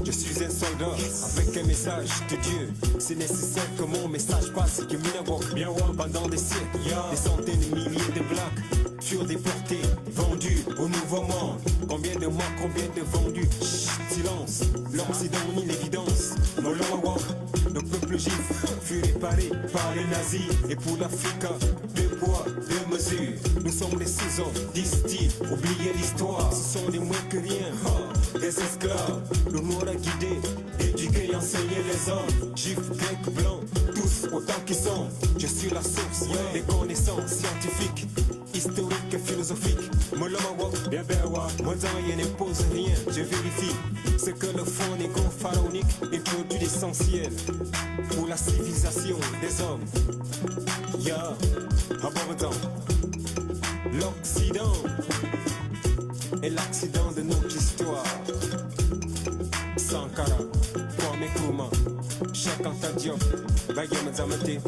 Je suis un soldat avec un message de Dieu. C'est nécessaire que mon message passe. Que bien pendant des siècles, des centaines de milliers de blacks furent déportés, vendus au nouveau monde. Combien de morts, combien de vendus? Chut, silence, l'Occident nie l'évidence. Le peuple juif fut réparé par les nazis. Et pour l'Afrique, deux poids, deux mesures. Nous sommes les ciseaux, disent-ils. Oubliez l'histoire, ce sont des moins que rien. Des esclaves, le noir a guidé, éduqué et enseigné les hommes. Juifs, grecs, blancs, tous autant qu'ils sont. Je suis la source des connaissances scientifiques, historiques et philosophiques. Moi rien n'impose rien, je vérifie ce que le fond négo pharaonique introduit l'essentiel pour la civilisation des hommes. L'Occident est l'accident de notre histoire. Sankara, Kwame Nkrumah, Cheikh Anta Diop, Baye Mazamate,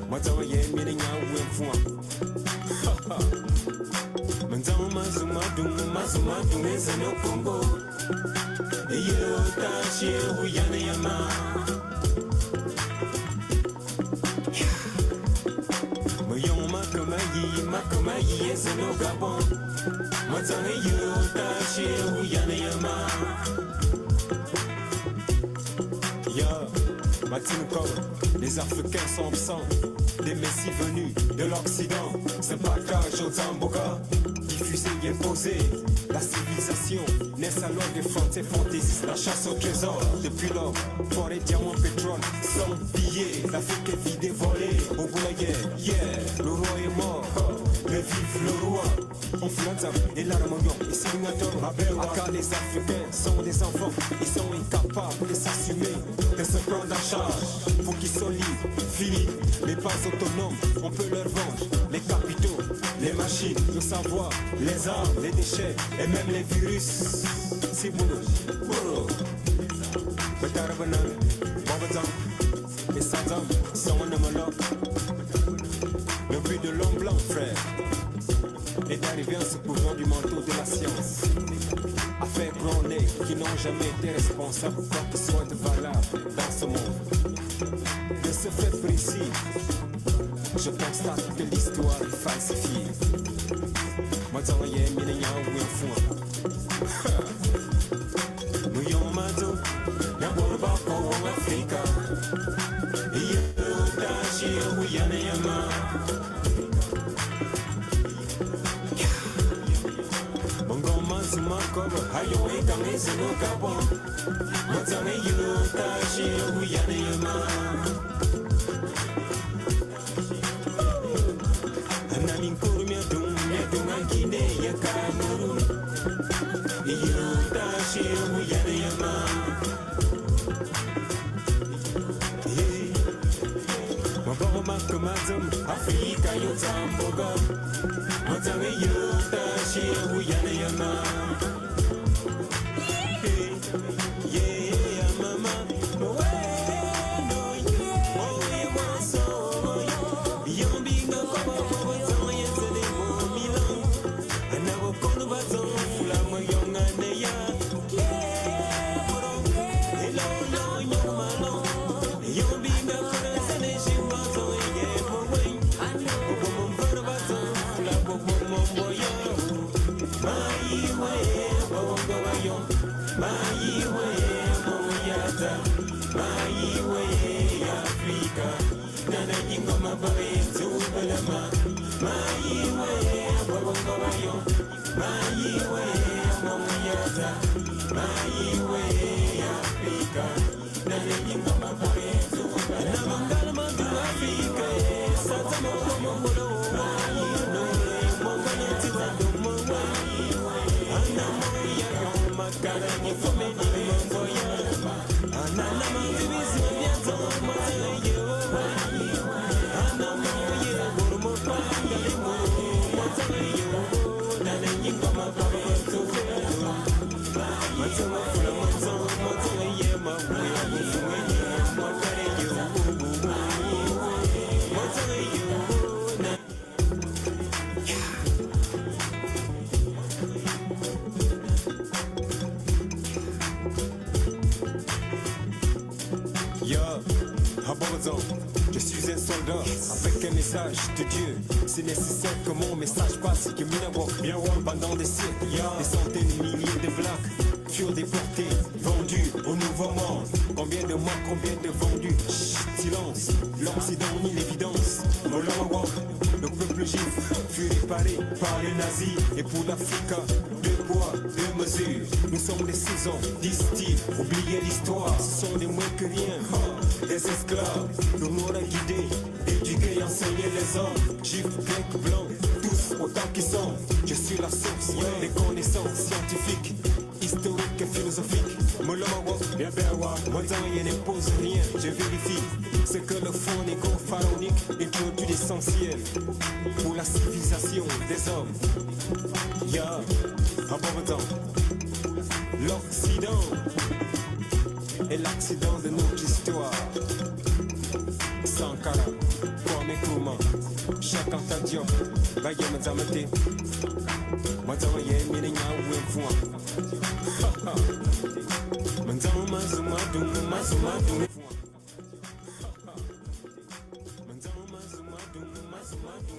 Mazama Yemini Nyawu Mazuma Ezeno Congo, Eyo Tashi Uyane Yama, Moyon Makamayi Ezeno Gabon, Mazama Eyo Tashi Uyane Yama. Les Africains sont absents, des messies venus de l'Occident. Ce partage aux Zamboga, diffusé et imposé. La civilisation naît alors des frontières fantaisistes, la chasse au trésor. Depuis lors, forêt, diamants, pétrole sont pillés. L'Afrique est vidée, volée au boulayer. Le roi est mort, mais vive le roi. On flanze et l'armonion, et signature. Car les Africains sont des enfants, ils sont incapables de s'assumer, de se prendre en charge. Pour qu'ils soient libres, finis, mais pas autonomes. On peut leur vendre les capitaux, les machines, le savoir, les armes, les déchets et même les virus. C'est bon, le but de l'homme blanc, frère, est d'arriver en se couvrant du manteau de la science, à faire grand nez qui n'ont jamais été responsables pour quoi que soit de valable dans ce monde. De ce fait précis, je constate que l'histoire est falsifiée. Moi, j'en ai mis les gens nous y en mato, y'a bon bako en Afrique. Y'a tachi ou y'a neyama. Bongo mazuma kobo, hayo e kame zeno Gabon. Mazame y'a tachi ou y'a neyama. Anamin kuru miadung Guinée y'a Cameroun. Y'a tachi ou y'a neyama. Mazum, Afrika yo Zamboga, Mazame yo tashi uyane yama. Yeah, mama, no way, no you, oh you want so you being a couple of time yesterday for Milan, and now we're gonna be so full of my young and they are. Hello, you malo, you being a Africa, soldat avec un message de Dieu. C'est nécessaire que mon message passe, que Minawak bien pendant des siècles. Des centaines de milliers de blacks furent déportés, vendus au nouveau monde. Combien de morts, combien de vendus? Chut, silence, l'Occident nie l'évidence. Molawak, le peuple juif fut réparé par les nazis. Et pour l'Afrique, deux poids, deux mesures. Nous sommes les saisons, disent-ils. Oubliez l'histoire, ce sont des moins que rien. Des esclaves, nous nous a guidés, éduqués, enseignés les hommes. Juifs, grecs, blancs, tous autant qu'ils sont. Je suis la source des connaissances scientifiques, historiques et philosophiques. Bien moi je n'impose rien, je vérifie ce que le fond négo pharaonique introduit l'essentiel pour la civilisation des hommes. En bon temps, l'Occident est l'accident de notre histoire. Sankara, Kwame Nkrumah, Cheikh Anta Diop, Baye Manzamate, Manzama Yemini Nyawe Fwa. Manzama Zumadu, Mazumadu. Manzama Zumadu, Mazumadu.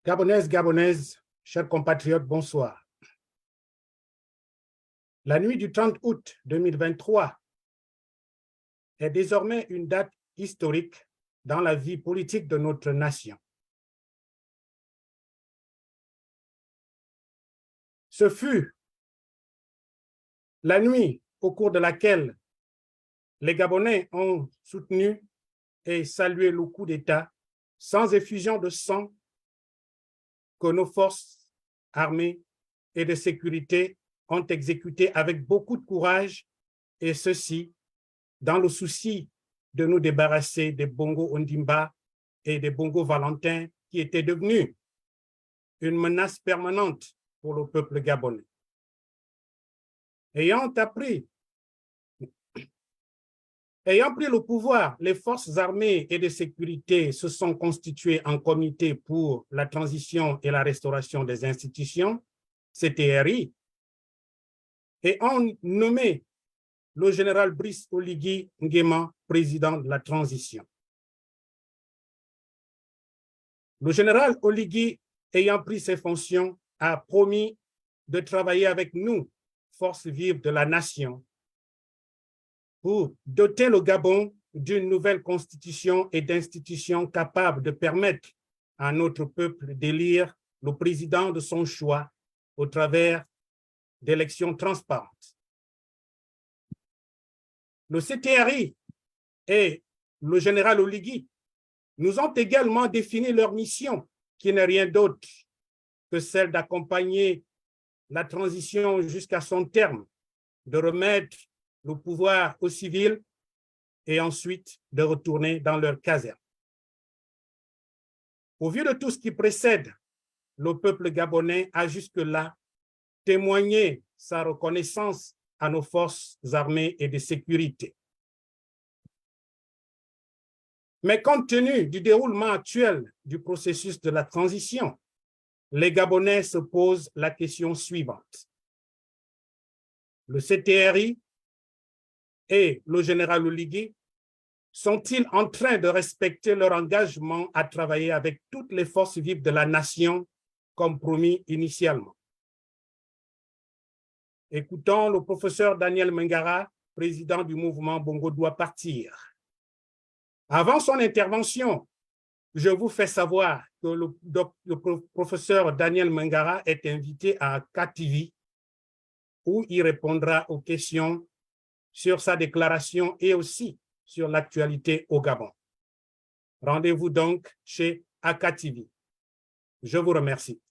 Gabonaises, Gabonaises, chers compatriotes, bonsoir. La nuit du 30 août 2023 est désormais une date historique dans la vie politique de notre nation. Ce fut la nuit au cours de laquelle les Gabonais ont soutenu et salué le coup d'État sans effusion de sang que nos forces armées et de sécurité ont exécuté avec beaucoup de courage, et ceci dans le souci de nous débarrasser des Bongo Ondimba et des Bongo Valentin qui étaient devenus une menace permanente pour le peuple gabonais. Ayant pris le pouvoir, les forces armées et de sécurité se sont constituées en comité pour la transition et la restauration des institutions, CTRI, et ont nommé le général Brice Oligui Nguema président de la transition. Le général Oligui, ayant pris ses fonctions, a promis de travailler avec nous, forces vives de la nation, pour doter le Gabon d'une nouvelle constitution et d'institutions capables de permettre à notre peuple d'élire le président de son choix au travers d'élections transparentes. Le CTRI et le général Oligui nous ont également défini leur mission, qui n'est rien d'autre que celle d'accompagner la transition jusqu'à son terme, de remettre le pouvoir aux civils et ensuite de retourner dans leur caserne. Au vu de tout ce qui précède, le peuple gabonais a jusque-là témoigné sa reconnaissance à nos forces armées et de sécurité. Mais compte tenu du déroulement actuel du processus de la transition, les Gabonais se posent la question suivante. Le CTRI et le général Oligui sont-ils en train de respecter leur engagement à travailler avec toutes les forces vives de la nation comme promis initialement? Écoutons le professeur Daniel Mengara, président du mouvement Bongo doit partir. Avant son intervention, je vous fais savoir que le professeur Daniel Mengara est invité à KTV où il répondra aux questions sur sa déclaration et aussi sur l'actualité au Gabon. Rendez-vous donc chez AKTV. Je vous remercie.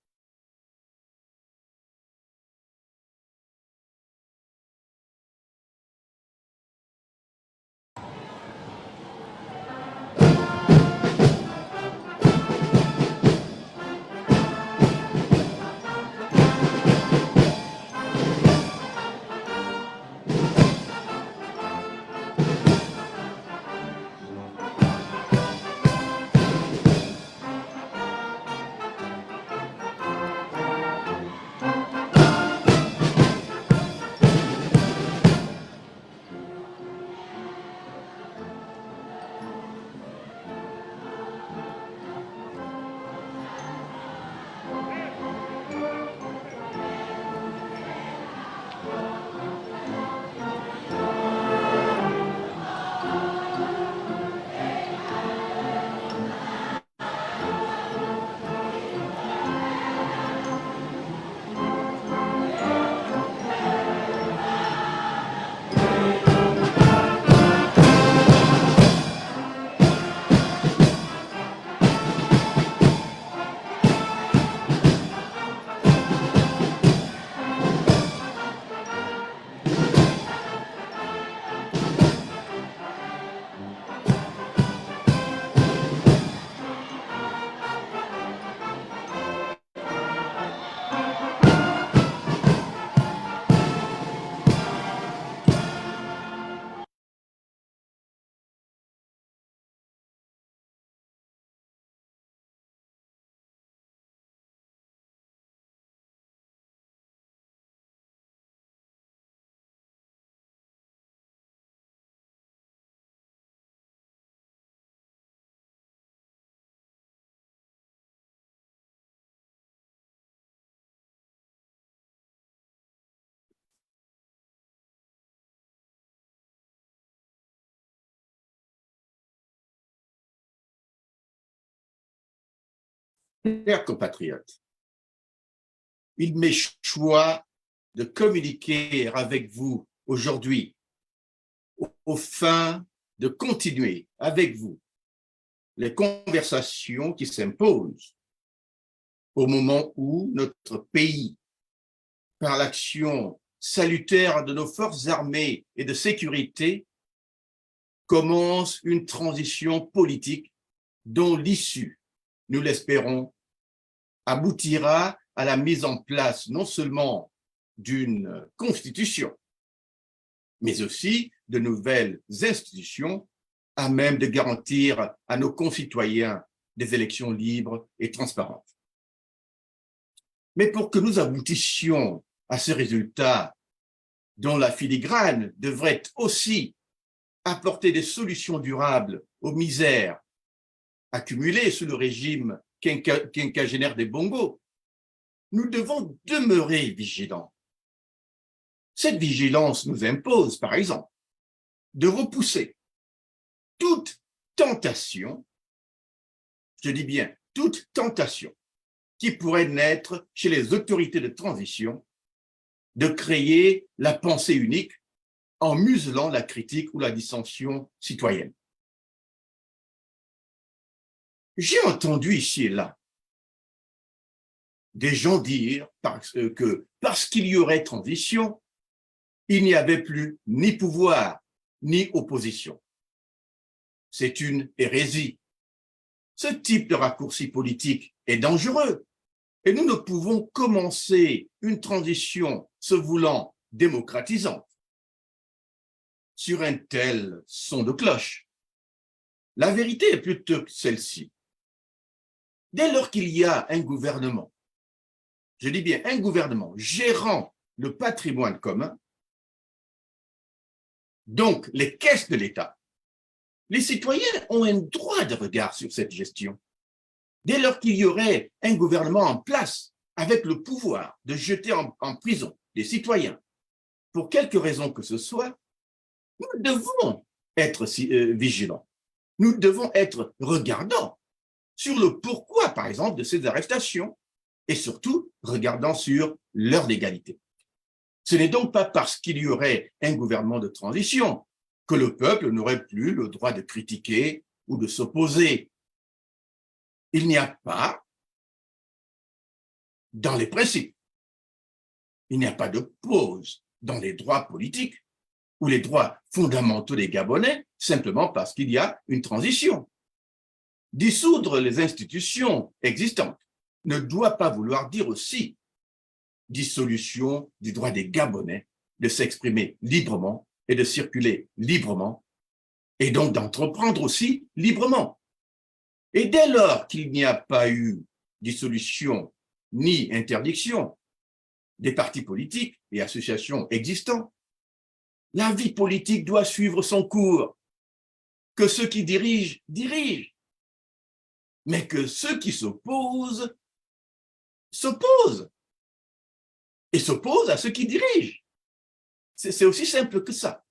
Chers compatriotes, il m'est choix de communiquer avec vous aujourd'hui au fin de continuer avec vous les conversations qui s'imposent au moment où notre pays, par l'action salutaire de nos forces armées et de sécurité, commence une transition politique dont l'issue, nous l'espérons, aboutira à la mise en place non seulement d'une constitution, mais aussi de nouvelles institutions à même de garantir à nos concitoyens des élections libres et transparentes. Mais pour que nous aboutissions à ce résultat dont la filigrane devrait aussi apporter des solutions durables aux misères accumulées sous le régime quinquagénaire des Bongo, nous devons demeurer vigilants. Cette vigilance nous impose, par exemple, de repousser toute tentation, je dis bien toute tentation, qui pourrait naître chez les autorités de transition de créer la pensée unique en muselant la critique ou la dissension citoyenne. J'ai entendu ici et là des gens dire que parce qu'il y aurait transition, il n'y avait plus ni pouvoir ni opposition. C'est une hérésie. Ce type de raccourci politique est dangereux Et nous ne pouvons commencer une transition se voulant démocratisante sur un tel son de cloche. La vérité est plutôt celle-ci. Dès lors qu'il y a un gouvernement, je dis bien un gouvernement gérant le patrimoine commun, donc les caisses de l'État, les citoyens ont un droit de regard sur cette gestion. Dès lors qu'il y aurait un gouvernement en place avec le pouvoir de jeter en prison des citoyens, pour quelque raison que ce soit, nous devons être vigilants. Nous devons être regardants sur le pourquoi, par exemple, de ces arrestations et surtout regardant sur leur légalité. Ce n'est donc pas parce qu'il y aurait un gouvernement de transition que le peuple n'aurait plus le droit de critiquer ou de s'opposer. Il n'y a pas, dans les principes, il n'y a pas de pause dans les droits politiques ou les droits fondamentaux des Gabonais simplement parce qu'il y a une transition. Dissoudre les institutions existantes ne doit pas vouloir dire aussi dissolution du droit des Gabonais de s'exprimer librement et de circuler librement et donc d'entreprendre aussi librement. Et dès lors qu'il n'y a pas eu dissolution ni interdiction des partis politiques et associations existants, la vie politique doit suivre son cours. Que ceux qui dirigent, dirigent, mais que ceux qui s'opposent, s'opposent et s'opposent à ceux qui dirigent. C'est aussi simple que ça.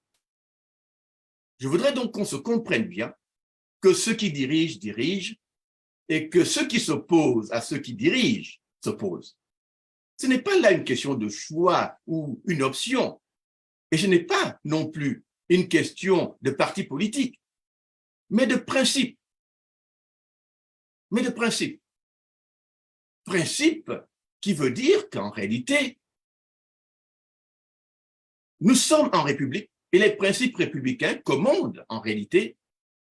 Je voudrais donc qu'on se comprenne bien que ceux qui dirigent, dirigent et que ceux qui s'opposent à ceux qui dirigent, s'opposent. Ce n'est pas là une question de choix ou une option. Et ce n'est pas non plus une question de parti politique, mais de principe. Mais de principe. Principe qui veut dire qu'en réalité, nous sommes en République et les principes républicains commandent en réalité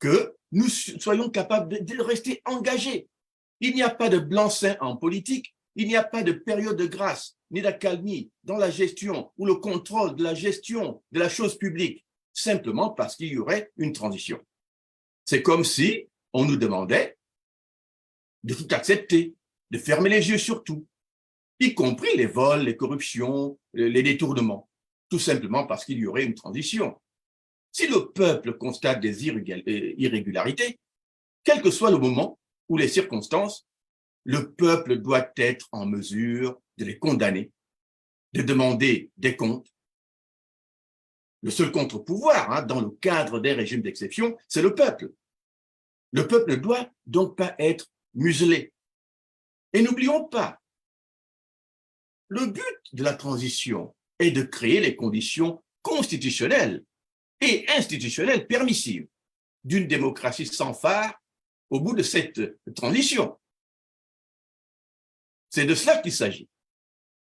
que nous soyons capables de rester engagés. Il n'y a pas de blanc-seing en politique, il n'y a pas de période de grâce ni d'accalmie dans la gestion ou le contrôle de la gestion de la chose publique, simplement parce qu'il y aurait une transition. C'est comme si on nous demandait de tout accepter, de fermer les yeux sur tout, y compris les vols, les corruptions, les détournements, tout simplement parce qu'il y aurait une transition. Si le peuple constate des irrégularités, quel que soit le moment ou les circonstances, le peuple doit être en mesure de les condamner, de demander des comptes. Le seul contre-pouvoir, dans le cadre des régimes d'exception, c'est le peuple. Le peuple ne doit donc pas être muselé. Et n'oublions pas, le but de la transition est de créer les conditions constitutionnelles et institutionnelles permissives d'une démocratie sans phare au bout de cette transition. C'est de cela qu'il s'agit.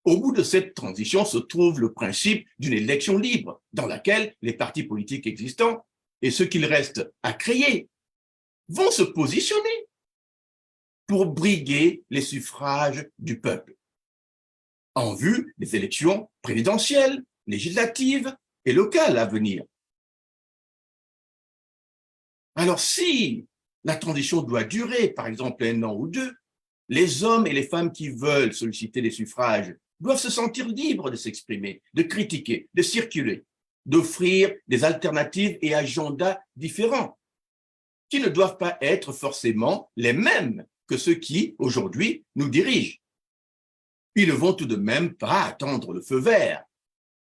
Au bout de cette transition se trouve le principe d'une élection libre dans laquelle les partis politiques existants et ceux qu'il reste à créer vont se positionner pour briguer les suffrages du peuple en vue des élections présidentielles, législatives et locales à venir. Alors si la transition doit durer, par exemple, 1 an ou 2, les hommes et les femmes qui veulent solliciter les suffrages doivent se sentir libres de s'exprimer, de critiquer, de circuler, d'offrir des alternatives et agendas différents, qui ne doivent pas être forcément les mêmes que ceux qui, aujourd'hui, nous dirigent. Ils ne vont tout de même pas attendre le feu vert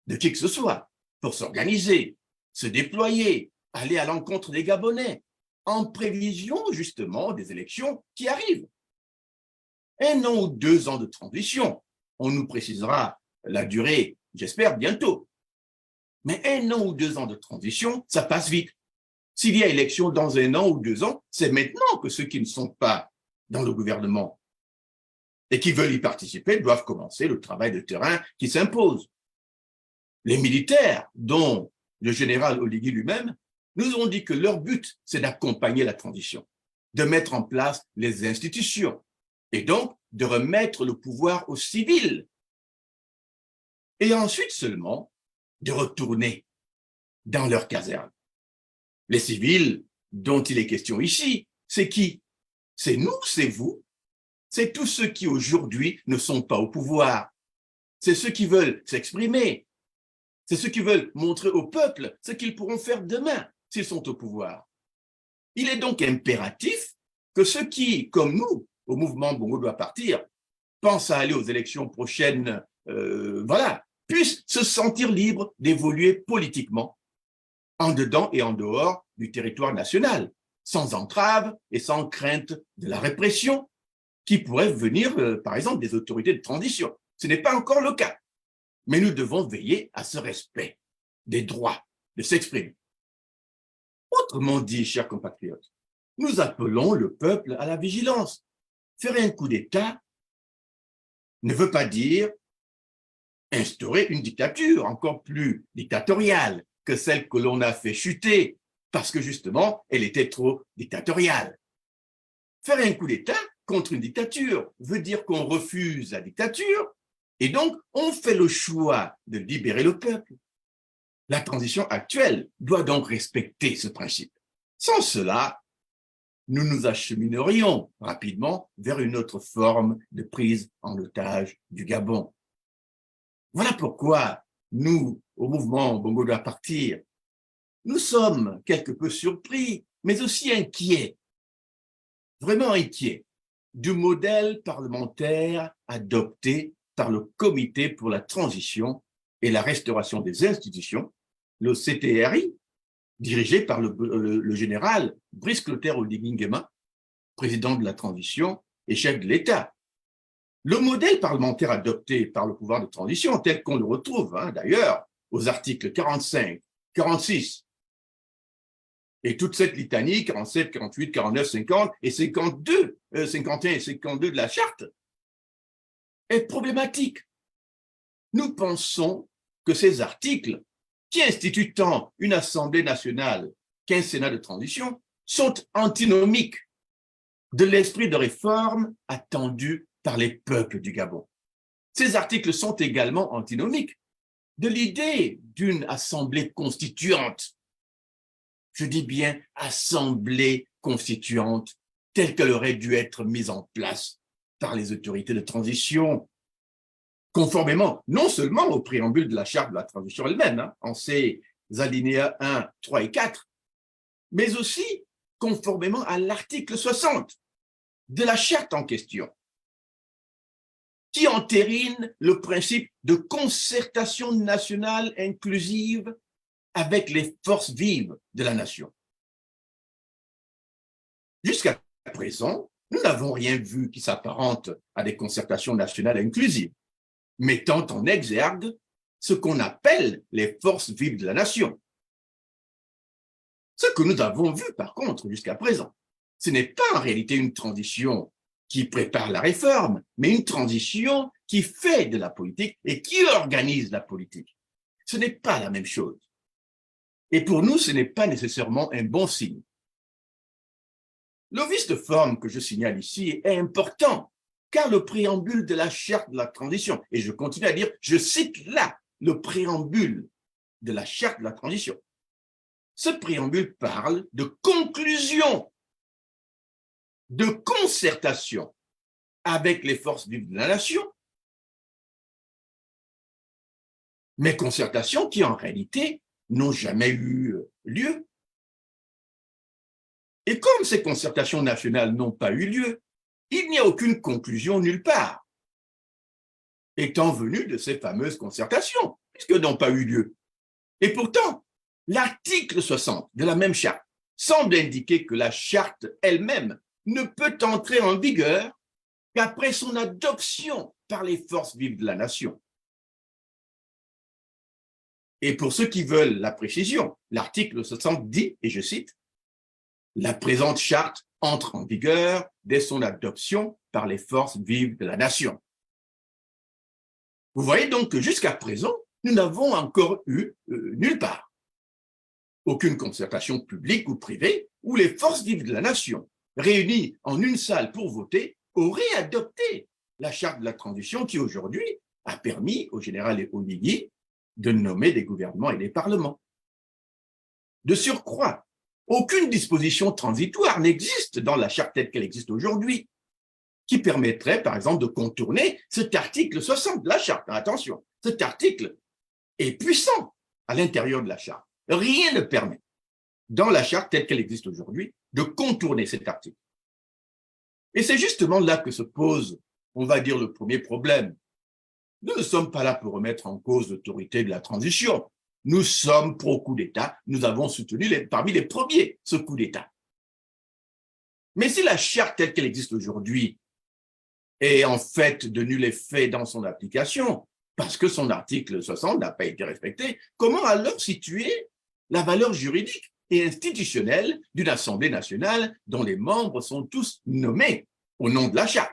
de qui que ce soit pour s'organiser, se déployer, aller à l'encontre des Gabonais, en prévision justement des élections qui arrivent. 1 an ou 2 ans de transition, on nous précisera la durée, j'espère, bientôt. Mais 1 an ou 2 ans de transition, ça passe vite. S'il y a élection dans 1 an ou 2 ans, c'est maintenant que ceux qui ne sont pas dans le gouvernement et qui veulent y participer doivent commencer le travail de terrain qui s'impose. Les militaires, dont le général Oligui lui-même, nous ont dit que leur but, c'est d'accompagner la transition, de mettre en place les institutions et donc de remettre le pouvoir aux civils et ensuite seulement de retourner dans leur caserne. Les civils dont il est question ici, c'est qui? C'est nous, c'est vous, c'est tous ceux qui aujourd'hui ne sont pas au pouvoir. C'est ceux qui veulent s'exprimer, c'est ceux qui veulent montrer au peuple ce qu'ils pourront faire demain s'ils sont au pouvoir. Il est donc impératif que ceux qui, comme nous, au mouvement Bongo doit partir, pensent à aller aux élections prochaines, puissent se sentir libres d'évoluer politiquement en dedans et en dehors du territoire national, sans entrave et sans crainte de la répression qui pourrait venir, par exemple, des autorités de transition. Ce n'est pas encore le cas, mais nous devons veiller à ce respect des droits de s'exprimer. Autrement dit, chers compatriotes, nous appelons le peuple à la vigilance. Faire un coup d'État ne veut pas dire instaurer une dictature encore plus dictatoriale que celle que l'on a fait chuter, parce que justement, elle était trop dictatoriale. Faire un coup d'État contre une dictature veut dire qu'on refuse la dictature et donc on fait le choix de libérer le peuple. La transition actuelle doit donc respecter ce principe. Sans cela, nous nous acheminerions rapidement vers une autre forme de prise en otage du Gabon. Voilà pourquoi nous, au mouvement Bongo doit partir, nous sommes quelque peu surpris, mais aussi inquiets, vraiment inquiets, du modèle parlementaire adopté par le Comité pour la transition et la restauration des institutions, le CTRI, dirigé par le général Brice Clotaire Oligui Nguema, président de la transition et chef de l'État. Le modèle parlementaire adopté par le pouvoir de transition, tel qu'on le retrouve d'ailleurs aux articles 45, 46, et toute cette litanie, 47, 48, 49, 50 et 52, 51 et 52 de la charte, est problématique. Nous pensons que ces articles, qui instituent tant une Assemblée nationale qu'un Sénat de transition, sont antinomiques de l'esprit de réforme attendu par les peuples du Gabon. Ces articles sont également antinomiques de l'idée d'une assemblée constituante. Je dis bien assemblée constituante, telle qu'elle aurait dû être mise en place par les autorités de transition, conformément non seulement au préambule de la charte de la transition elle-même, en ses alinéas 1, 3 et 4, mais aussi conformément à l'article 60 de la charte en question, qui entérine le principe de concertation nationale inclusive avec les forces vives de la nation. Jusqu'à présent, nous n'avons rien vu qui s'apparente à des concertations nationales inclusives, mettant en exergue ce qu'on appelle les forces vives de la nation. Ce que nous avons vu, par contre, jusqu'à présent, ce n'est pas en réalité une transition qui prépare la réforme, mais une transition qui fait de la politique et qui organise la politique. Ce n'est pas la même chose. Et pour nous, ce n'est pas nécessairement un bon signe. Le vice de forme que je signale ici est important, car le préambule de la charte de la transition, et je continue à dire, je cite là le préambule de la charte de la transition. Ce préambule parle de conclusion, de concertation avec les forces vives de la nation, mais concertations qui en réalité n'ont jamais eu lieu. Et comme ces concertations nationales n'ont pas eu lieu, il n'y a aucune conclusion nulle part, étant venue de ces fameuses concertations, puisqu'elles n'ont pas eu lieu. Et pourtant, l'article 60 de la même charte semble indiquer que la charte elle-même ne peut entrer en vigueur qu'après son adoption par les forces vives de la nation. Et pour ceux qui veulent la précision, l'article 60 dit, et je cite, « La présente charte entre en vigueur dès son adoption par les forces vives de la nation. » Vous voyez donc que jusqu'à présent, nous n'avons encore eu nulle part aucune concertation publique ou privée où les forces vives de la nation, réunies en une salle pour voter, auraient adopté la charte de la transition qui aujourd'hui a permis au général Oligui de nommer des gouvernements et des parlements. De surcroît, aucune disposition transitoire n'existe dans la charte telle qu'elle existe aujourd'hui qui permettrait, par exemple, de contourner cet article 60 de la charte. Attention, cet article est puissant à l'intérieur de la charte. Rien ne permet, dans la charte telle qu'elle existe aujourd'hui, de contourner cet article. Et c'est justement là que se pose, on va dire, le premier problème. Nous ne sommes pas là pour remettre en cause l'autorité de la transition. Nous sommes pro-coup d'État. Nous avons soutenu parmi les premiers ce coup d'État. Mais si la charte telle qu'elle existe aujourd'hui est en fait de nul effet dans son application, parce que son article 60 n'a pas été respecté, comment alors situer la valeur juridique et institutionnelle d'une Assemblée nationale dont les membres sont tous nommés au nom de la charte,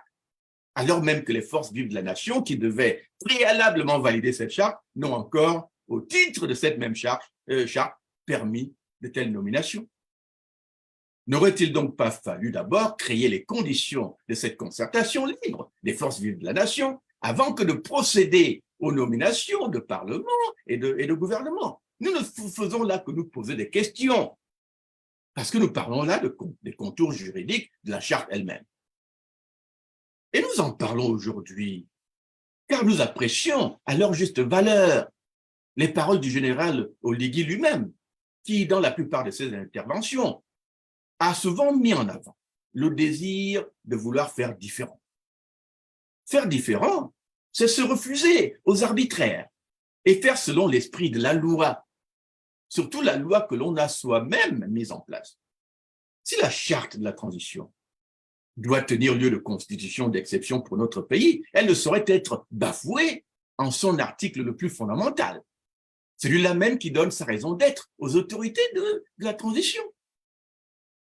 alors même que les forces vives de la nation qui devaient préalablement valider cette charte n'ont encore, au titre de cette même charte, permis de telles nominations? N'aurait-il donc pas fallu d'abord créer les conditions de cette concertation libre des forces vives de la nation avant que de procéder aux nominations de parlement et de gouvernement? Nous ne faisons là que nous poser des questions, parce que nous parlons là des contours juridiques de la charte elle-même. Et nous en parlons aujourd'hui, car nous apprécions à leur juste valeur les paroles du général Oligui lui-même, qui, dans la plupart de ses interventions, a souvent mis en avant le désir de vouloir faire différent. Faire différent, c'est se refuser aux arbitraires et faire selon l'esprit de la loi, surtout la loi que l'on a soi-même mise en place. Si la charte de la transition doit tenir lieu de constitution d'exception pour notre pays, elle ne saurait être bafouée en son article le plus fondamental, celui-là même qui donne sa raison d'être aux autorités de la transition.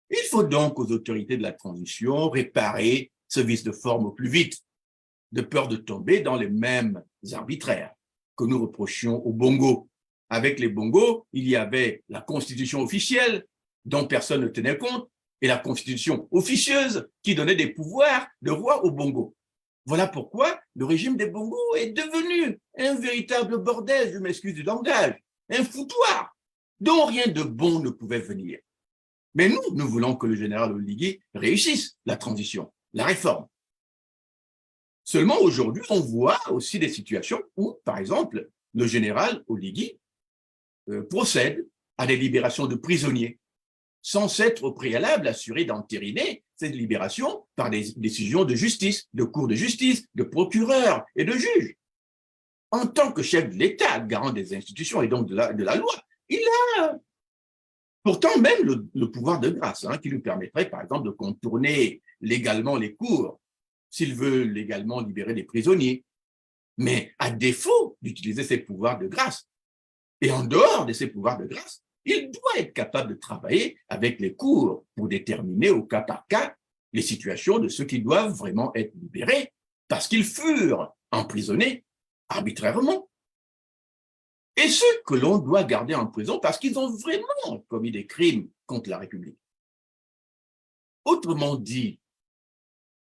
Il faut donc aux autorités de la transition réparer ce vice de forme au plus vite, de peur de tomber dans les mêmes arbitraires que nous reprochions aux Bongo. Avec les Bongo, il y avait la constitution officielle dont personne ne tenait compte et la constitution officieuse qui donnait des pouvoirs de roi aux Bongo. Voilà pourquoi le régime des Bongo est devenu un véritable bordel, je m'excuse du langage, un foutoir dont rien de bon ne pouvait venir. Mais nous voulons que le général Oligui réussisse la transition, la réforme. Seulement aujourd'hui, on voit aussi des situations où, par exemple, le général Oligui procède à des libérations de prisonniers, sans s'être au préalable assuré d'entériner cette libération par des décisions de justice, de cours de justice, de procureurs et de juges. En tant que chef de l'État, garant des institutions et donc de la loi, il a pourtant même le pouvoir de grâce qui lui permettrait, par exemple, de contourner légalement les cours s'il veut légalement libérer des prisonniers. Mais à défaut d'utiliser ses pouvoirs de grâce, et en dehors de ses pouvoirs de grâce, il doit être capable de travailler avec les cours pour déterminer au cas par cas les situations de ceux qui doivent vraiment être libérés parce qu'ils furent emprisonnés arbitrairement. Et ceux que l'on doit garder en prison parce qu'ils ont vraiment commis des crimes contre la République. Autrement dit,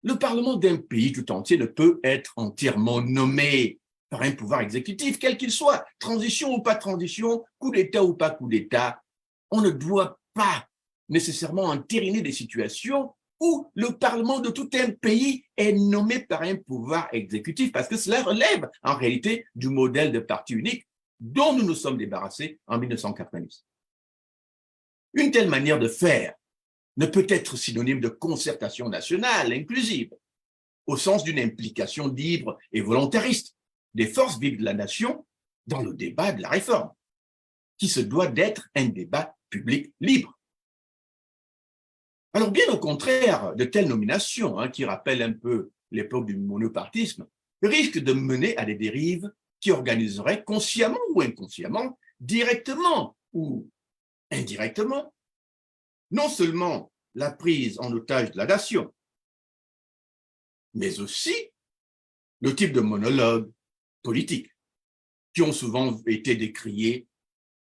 le Parlement d'un pays tout entier ne peut être entièrement nommé par un pouvoir exécutif, quel qu'il soit, transition ou pas transition, coup d'État ou pas coup d'État. On ne doit pas nécessairement entériner des situations où le Parlement de tout un pays est nommé par un pouvoir exécutif, parce que cela relève en réalité du modèle de parti unique dont nous nous sommes débarrassés en 1990. Une telle manière de faire ne peut être synonyme de concertation nationale inclusive, au sens d'une implication libre et volontariste des forces vives de la nation dans le débat de la réforme, qui se doit d'être un débat public libre. Alors bien au contraire, de telles nominations, qui rappellent un peu l'époque du monopartisme, risquent de mener à des dérives qui organiseraient consciemment ou inconsciemment, directement ou indirectement, non seulement la prise en otage de la nation, mais aussi le type de monologue politique qui ont souvent été décriés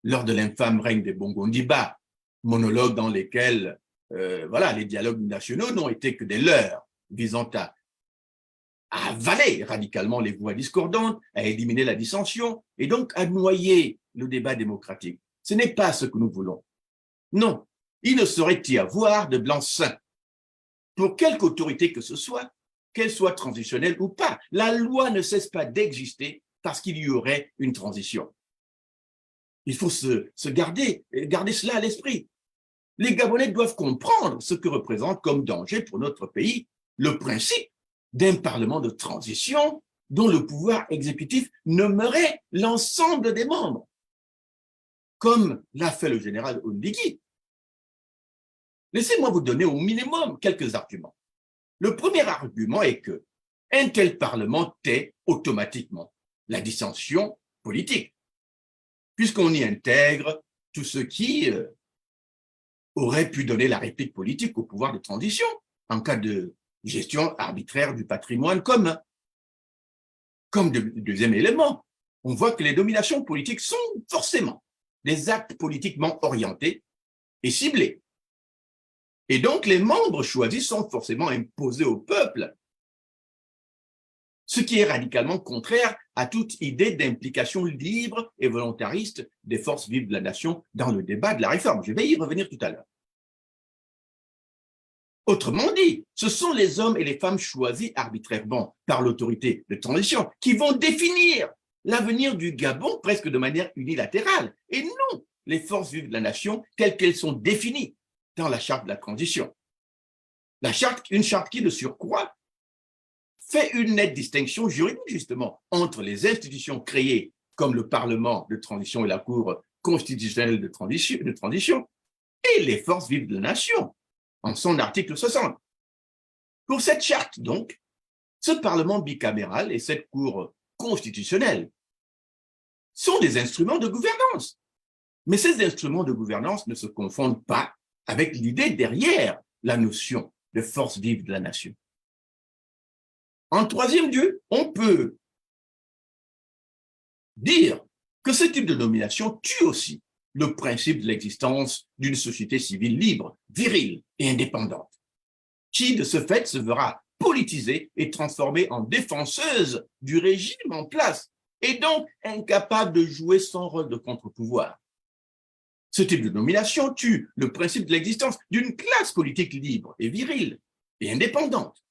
lors de l'infâme règne des Bongo-Ndimba, monologues dans lesquels les dialogues nationaux n'ont été que des leurres visant à avaler radicalement les voix discordantes, à éliminer la dissension et donc à noyer le débat démocratique. Ce n'est pas ce que nous voulons. Non, il ne saurait y avoir de blanc-seing pour quelque autorité que ce soit, qu'elle soit transitionnelle ou pas. La loi ne cesse pas d'exister parce qu'il y aurait une transition. Il faut se garder cela à l'esprit. Les Gabonais doivent comprendre ce que représente comme danger pour notre pays le principe d'un parlement de transition dont le pouvoir exécutif nommerait l'ensemble des membres, comme l'a fait le général Oundigi. Laissez-moi vous donner au minimum quelques arguments. Le premier argument est que un tel parlement tait automatiquement la dissension politique, puisqu'on y intègre tout ce qui aurait pu donner la réplique politique au pouvoir de transition en cas de gestion arbitraire du patrimoine commun. Comme deuxième élément, on voit que les dominations politiques sont forcément des actes politiquement orientés et ciblés. Et donc, les membres choisis sont forcément imposés au peuple, ce qui est radicalement contraire à toute idée d'implication libre et volontariste des forces vives de la nation dans le débat de la réforme. Je vais y revenir tout à l'heure. Autrement dit, ce sont les hommes et les femmes choisis arbitrairement par l'autorité de transition qui vont définir l'avenir du Gabon presque de manière unilatérale, et non les forces vives de la nation telles qu'elles sont définies dans la charte de la transition. Une charte qui, de surcroît, fait une nette distinction juridique, justement, entre les institutions créées comme le Parlement de transition et la Cour constitutionnelle de transition et les forces vives de la nation, en son article 60. Pour cette charte, donc, ce Parlement bicaméral et cette Cour constitutionnelle sont des instruments de gouvernance. Mais ces instruments de gouvernance ne se confondent pas avec l'idée derrière la notion de force vive de la nation. En troisième lieu, on peut dire que ce type de nomination tue aussi le principe de l'existence d'une société civile libre, virile et indépendante, qui, de ce fait, se verra politisée et transformée en défenseuse du régime en place, et donc incapable de jouer son rôle de contre-pouvoir. Ce type de nomination tue le principe de l'existence d'une classe politique libre et virile et indépendante,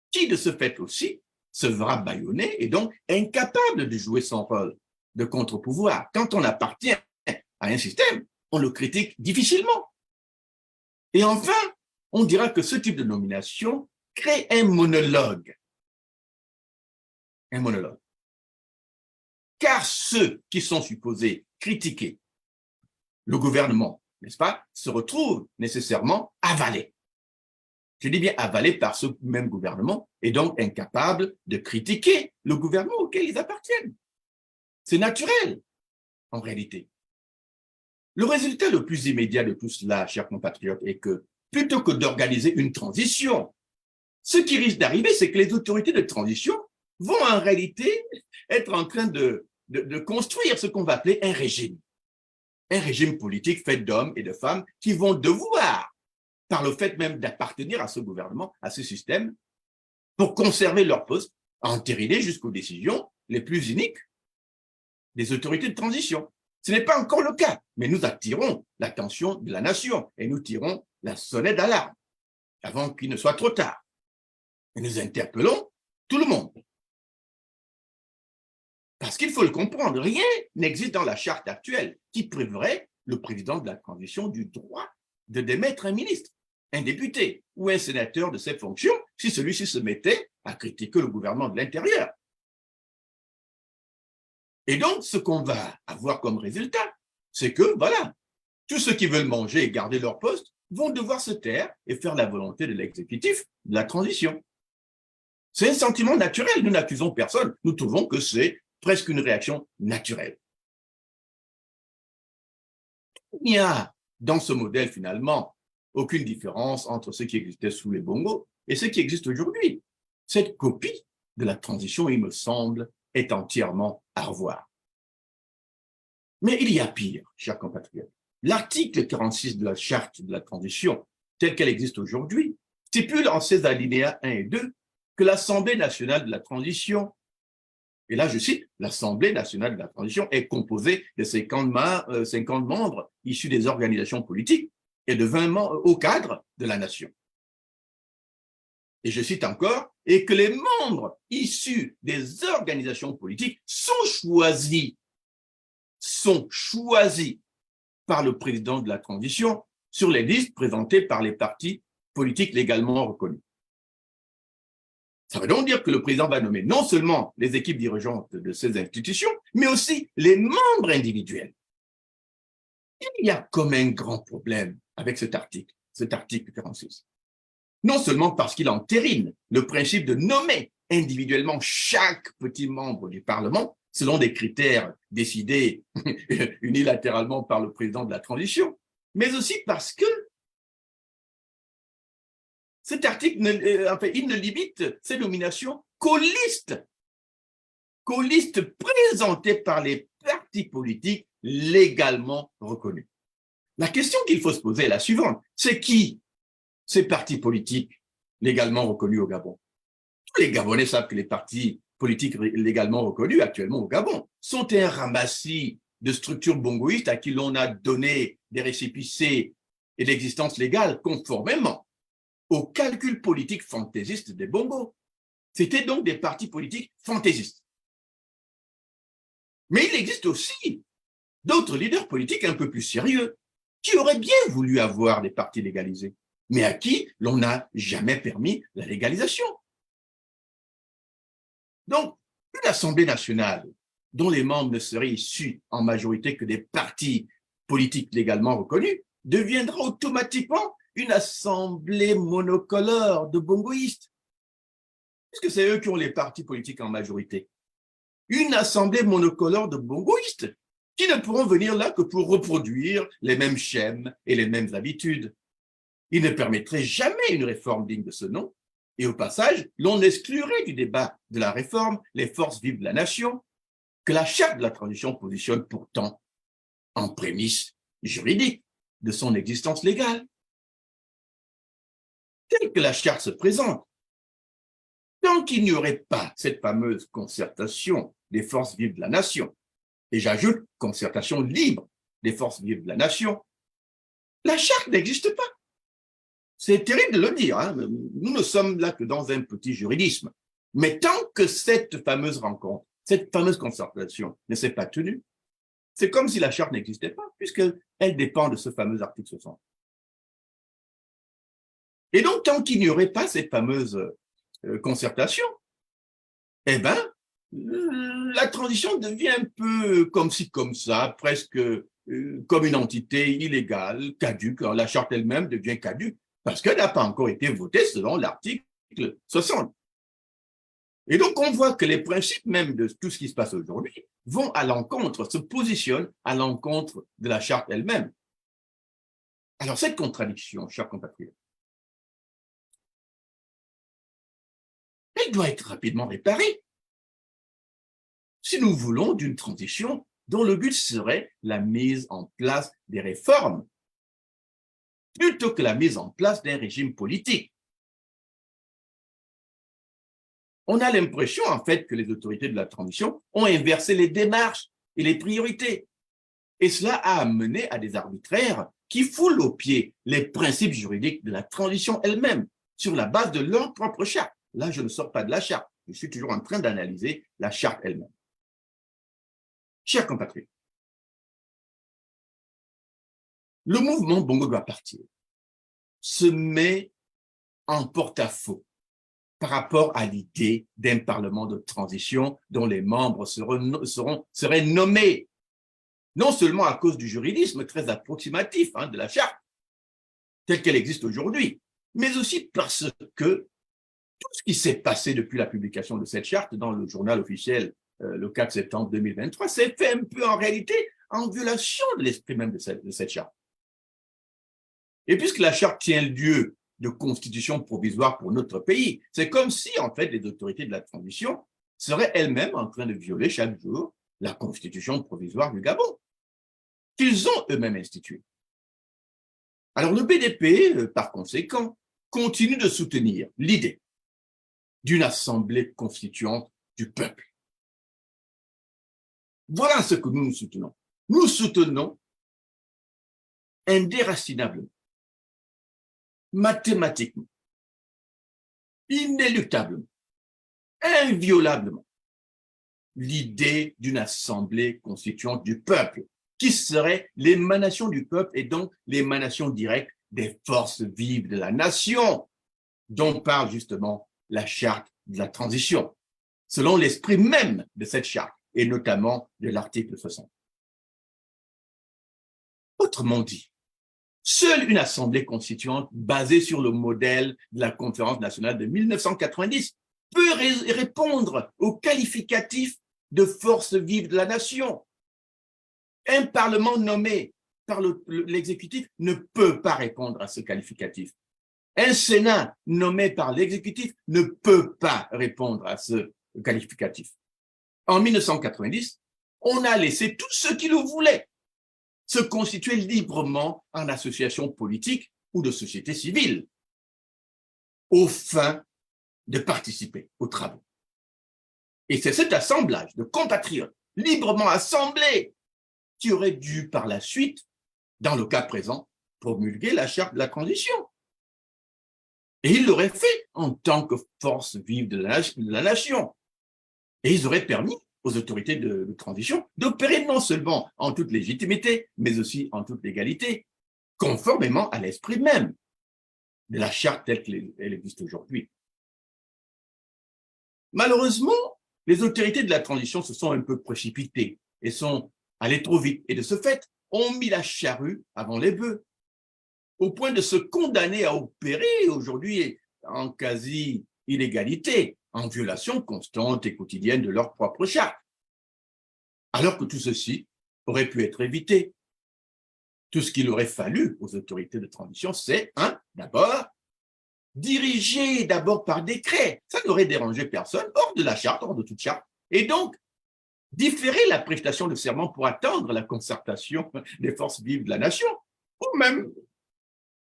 qui, de ce fait aussi, se verra bâillonnée et donc incapable de jouer son rôle de contre-pouvoir. Quand on appartient à un système, on le critique difficilement. Et enfin, on dira que ce type de nomination crée un monologue. Un monologue. Car ceux qui sont supposés critiquer le gouvernement, n'est-ce pas, se retrouvent nécessairement avalés. Je dis bien avalés par ce même gouvernement et donc incapables de critiquer le gouvernement auquel ils appartiennent. C'est naturel, en réalité. Le résultat le plus immédiat de tout cela, chers compatriotes, est que plutôt que d'organiser une transition, ce qui risque d'arriver, c'est que les autorités de transition vont en réalité être en train de construire ce qu'on va appeler un régime politique fait d'hommes et de femmes qui vont devoir, par le fait même d'appartenir à ce gouvernement, à ce système, pour conserver leur poste, entériner jusqu'aux décisions les plus iniques des autorités de transition. Ce n'est pas encore le cas, mais nous attirons l'attention de la nation et nous tirons la sonnette d'alarme avant qu'il ne soit trop tard. Et nous interpellons tout le monde. Parce qu'il faut le comprendre, rien n'existe dans la charte actuelle qui priverait le président de la transition du droit de démettre un ministre, un député ou un sénateur de ses fonctions si celui-ci se mettait à critiquer le gouvernement de l'intérieur. Et donc, ce qu'on va avoir comme résultat, c'est que, voilà, tous ceux qui veulent manger et garder leur poste vont devoir se taire et faire la volonté de l'exécutif de la transition. C'est un sentiment naturel, nous n'accusons personne, nous trouvons que c'est presque une réaction naturelle. Il n'y a dans ce modèle finalement aucune différence entre ce qui existait sous les Bongo et ce qui existe aujourd'hui. Cette copie de la transition, il me semble, est entièrement à revoir. Mais il y a pire, chers compatriotes. L'article 46 de la charte de la transition, telle qu'elle existe aujourd'hui, stipule en ses alinéas 1 et 2 que l'Assemblée nationale de la transition, et là je cite, l'Assemblée nationale de la transition est composée de 50 membres issus des organisations politiques et de 20 membres au cadre de la nation. Et je cite encore, et que les membres issus des organisations politiques sont choisis par le président de la transition sur les listes présentées par les partis politiques légalement reconnus. Ça veut donc dire que le président va nommer non seulement les équipes dirigeantes de ces institutions, mais aussi les membres individuels. Il y a comme un grand problème avec cet article 46. Non seulement parce qu'il entérine le principe de nommer individuellement chaque petit membre du Parlement selon des critères décidés unilatéralement par le président de la transition, mais aussi parce que cet article, il ne limite ces nominations qu'aux listes présentées par les partis politiques légalement reconnus. La question qu'il faut se poser est la suivante, c'est qui ces partis politiques légalement reconnus au Gabon? Tous les Gabonais savent que les partis politiques légalement reconnus actuellement au Gabon sont un ramassis de structures bongoïstes à qui l'on a donné des récépissés et l'existence légale conformément au calcul politique fantaisiste des bongos. C'était donc des partis politiques fantaisistes. Mais il existe aussi d'autres leaders politiques un peu plus sérieux qui auraient bien voulu avoir des partis légalisés, mais à qui l'on n'a jamais permis la légalisation. Donc, une Assemblée nationale dont les membres ne seraient issus en majorité que des partis politiques légalement reconnus deviendra automatiquement une assemblée monocolore de bongoïstes, puisque c'est eux qui ont les partis politiques en majorité. Une assemblée monocolore de bongoïstes qui ne pourront venir là que pour reproduire les mêmes schèmes et les mêmes habitudes. Il ne permettrait jamais une réforme digne de ce nom, et au passage, l'on exclurait du débat de la réforme les forces vives de la nation, que la charte de la transition positionne pourtant en prémisse juridique de son existence légale. Telle que la charte se présente, tant qu'il n'y aurait pas cette fameuse concertation des forces vives de la nation, et j'ajoute concertation libre des forces vives de la nation, la charte n'existe pas. C'est terrible de le dire, hein. Nous ne sommes là que dans un petit juridisme. Mais tant que cette fameuse rencontre, cette fameuse concertation ne s'est pas tenue, c'est comme si la charte n'existait pas, puisqu'elle dépend de ce fameux article 60. Et donc, tant qu'il n'y aurait pas cette fameuse concertation, eh bien, la transition devient un peu comme ci, comme ça, presque comme une entité illégale, caduque. Alors, la charte elle-même devient caduque parce qu'elle n'a pas encore été votée selon l'article 60. Et donc, on voit que les principes même de tout ce qui se passe aujourd'hui vont à l'encontre, se positionnent à l'encontre de la charte elle-même. Alors, cette contradiction, chers compatriotes, elle doit être rapidement réparée si nous voulons d'une transition dont le but serait la mise en place des réformes plutôt que la mise en place d'un régime politique. On a l'impression, en fait, que les autorités de la transition ont inversé les démarches et les priorités. Et cela a amené à des arbitraires qui foulent aux pieds les principes juridiques de la transition elle-même sur la base de leur propre charte. Là, je ne sors pas de la charte. Je suis toujours en train d'analyser la charte elle-même. Chers compatriotes, le mouvement Bongo doit partir se met en porte-à-faux par rapport à l'idée d'un parlement de transition dont les membres seraient nommés, non seulement à cause du juridisme très approximatif de la charte, telle qu'elle existe aujourd'hui, mais aussi parce que tout ce qui s'est passé depuis la publication de cette charte dans le journal officiel le 4 septembre 2023 s'est fait un peu en réalité en violation de l'esprit même de cette charte. Et puisque la charte tient lieu de constitution provisoire pour notre pays, c'est comme si, en fait, les autorités de la transition seraient elles-mêmes en train de violer chaque jour la constitution provisoire du Gabon, qu'ils ont eux-mêmes instituée. Alors, le BDP, par conséquent, continue de soutenir l'idée d'une assemblée constituante du peuple. Voilà ce que nous soutenons. Nous soutenons indéracinablement, mathématiquement, inéluctablement, inviolablement, l'idée d'une assemblée constituante du peuple, qui serait l'émanation du peuple et donc l'émanation directe des forces vives de la nation, dont parle justement la charte de la transition, selon l'esprit même de cette charte, et notamment de l'article 60. Autrement dit, seule une assemblée constituante basée sur le modèle de la Conférence nationale de 1990 peut répondre au qualificatif de force vive de la nation. Un parlement nommé par l'exécutif ne peut pas répondre à ce qualificatif. Un Sénat nommé par l'exécutif ne peut pas répondre à ce qualificatif. En 1990, on a laissé tous ceux qui le voulaient se constituer librement en association politique ou de société civile, aux fins de participer aux travaux. Et c'est cet assemblage de compatriotes librement assemblés qui aurait dû par la suite, dans le cas présent, promulguer la charte de la transition. Et ils l'auraient fait en tant que force vive de la nation. Et ils auraient permis aux autorités de transition d'opérer non seulement en toute légitimité, mais aussi en toute légalité, conformément à l'esprit même de la charte telle qu'elle existe aujourd'hui. Malheureusement, les autorités de la transition se sont un peu précipitées et sont allées trop vite. Et de ce fait, ont mis la charrue avant les bœufs, au point de se condamner à opérer aujourd'hui en quasi-illégalité, en violation constante et quotidienne de leur propre charte. Alors que tout ceci aurait pu être évité. Tout ce qu'il aurait fallu aux autorités de transition, c'est, d'abord, diriger d'abord par décret. Ça n'aurait dérangé personne, hors de la charte, hors de toute charte. Et donc, différer la prestation de serment pour attendre la concertation des forces vives de la nation, ou même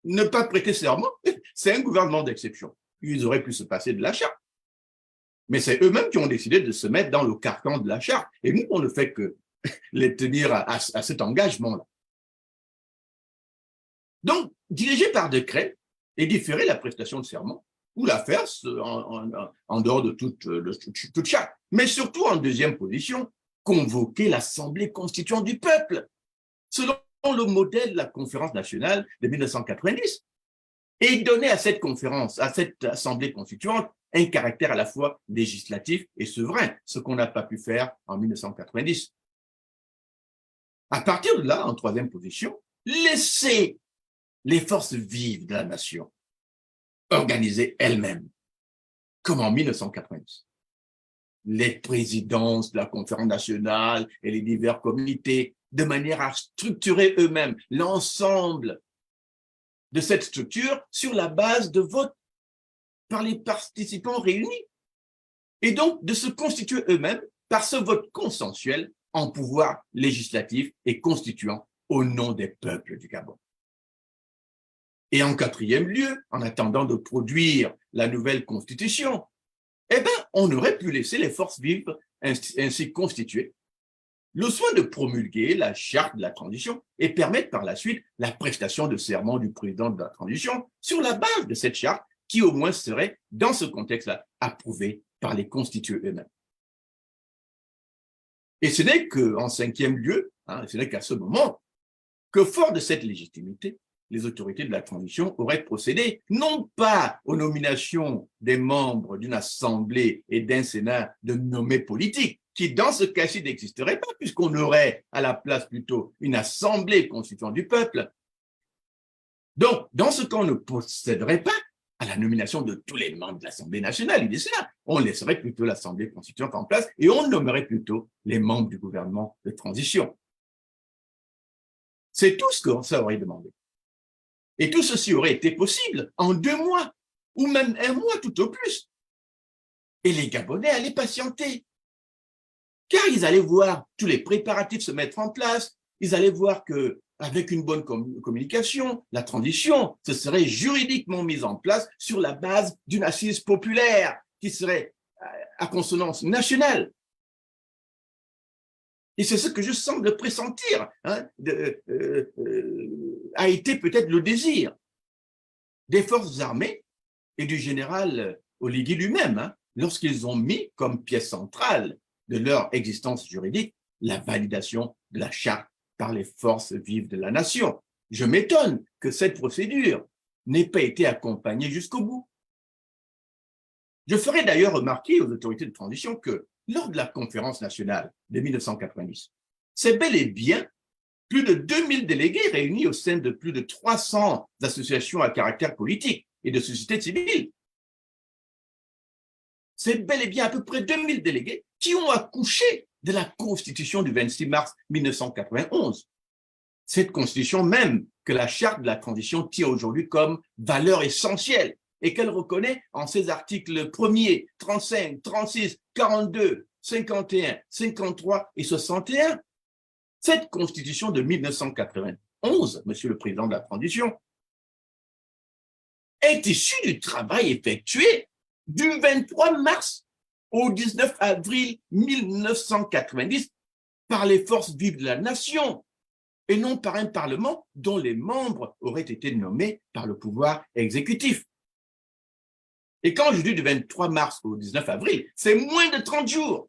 ne pas prêter serment, c'est un gouvernement d'exception. Ils auraient pu se passer de la charte. Mais c'est eux-mêmes qui ont décidé de se mettre dans le carcan de la charte. Et nous, on ne fait que les tenir à cet engagement-là. Donc, diriger par décret et différer la prestation de serment, ou la faire en dehors de toute charte. Mais surtout, en deuxième position, convoquer l'Assemblée constituante du peuple, selon le modèle de la Conférence nationale de 1990, et donner à cette conférence, à cette Assemblée constituante, un caractère à la fois législatif et souverain, ce qu'on n'a pas pu faire en 1990. À partir de là, en troisième position, laisser les forces vives de la nation organiser elles-mêmes, comme en 1990. Les présidences de la Conférence nationale et les divers comités, de manière à structurer eux-mêmes l'ensemble de cette structure sur la base de votes par les participants réunis, et donc de se constituer eux-mêmes par ce vote consensuel en pouvoir législatif et constituant au nom des peuples du Gabon. Et en quatrième lieu, en attendant de produire la nouvelle constitution, on aurait pu laisser les forces vives ainsi constituées le soin de promulguer la charte de la transition et permettre par la suite la prestation de serment du président de la transition sur la base de cette charte qui au moins serait, dans ce contexte-là, approuvée par les constitués eux-mêmes. Et ce n'est qu'en cinquième lieu, ce n'est qu'à ce moment, que fort de cette légitimité, les autorités de la transition auraient procédé non pas aux nominations des membres d'une assemblée et d'un sénat de nommés politiques, qui dans ce cas-ci n'existerait pas, puisqu'on aurait à la place plutôt une assemblée constituante du peuple. Donc, dans ce cas, on ne procéderait pas à la nomination de tous les membres de l'Assemblée nationale et du Sénat. On laisserait plutôt l'Assemblée constituante en place et on nommerait plutôt les membres du gouvernement de transition. C'est tout ce que ça aurait demandé. Et tout ceci aurait été possible en 2 mois, ou même 1 mois tout au plus. Et les Gabonais allaient patienter. Car ils allaient voir tous les préparatifs se mettre en place, ils allaient voir qu'avec une bonne communication, la transition se serait juridiquement mise en place sur la base d'une assise populaire qui serait à consonance nationale. Et c'est ce que je semble pressentir, hein, a été peut-être le désir des forces armées et du général Oligui lui-même, hein, lorsqu'ils ont mis comme pièce centrale de leur existence juridique la validation de la charte par les forces vives de la nation. Je m'étonne que cette procédure n'ait pas été accompagnée jusqu'au bout. Je ferai d'ailleurs remarquer aux autorités de transition que lors de la conférence nationale de 1990, c'est bel et bien plus de 2000 délégués réunis au sein de plus de 300 associations à caractère politique et de société civile. C'est bel et bien à peu près 2000 délégués qui ont accouché de la Constitution du 26 mars 1991. Cette Constitution même que la Charte de la transition tient aujourd'hui comme valeur essentielle et qu'elle reconnaît en ses articles 1er, 35, 36, 42, 51, 53 et 61. Cette Constitution de 1991, Monsieur le Président de la Transition, est issue du travail effectué du 23 mars au 19 avril 1990 par les forces vives de la nation et non par un Parlement dont les membres auraient été nommés par le pouvoir exécutif. Et quand je dis du 23 mars au 19 avril, c'est moins de 30 jours.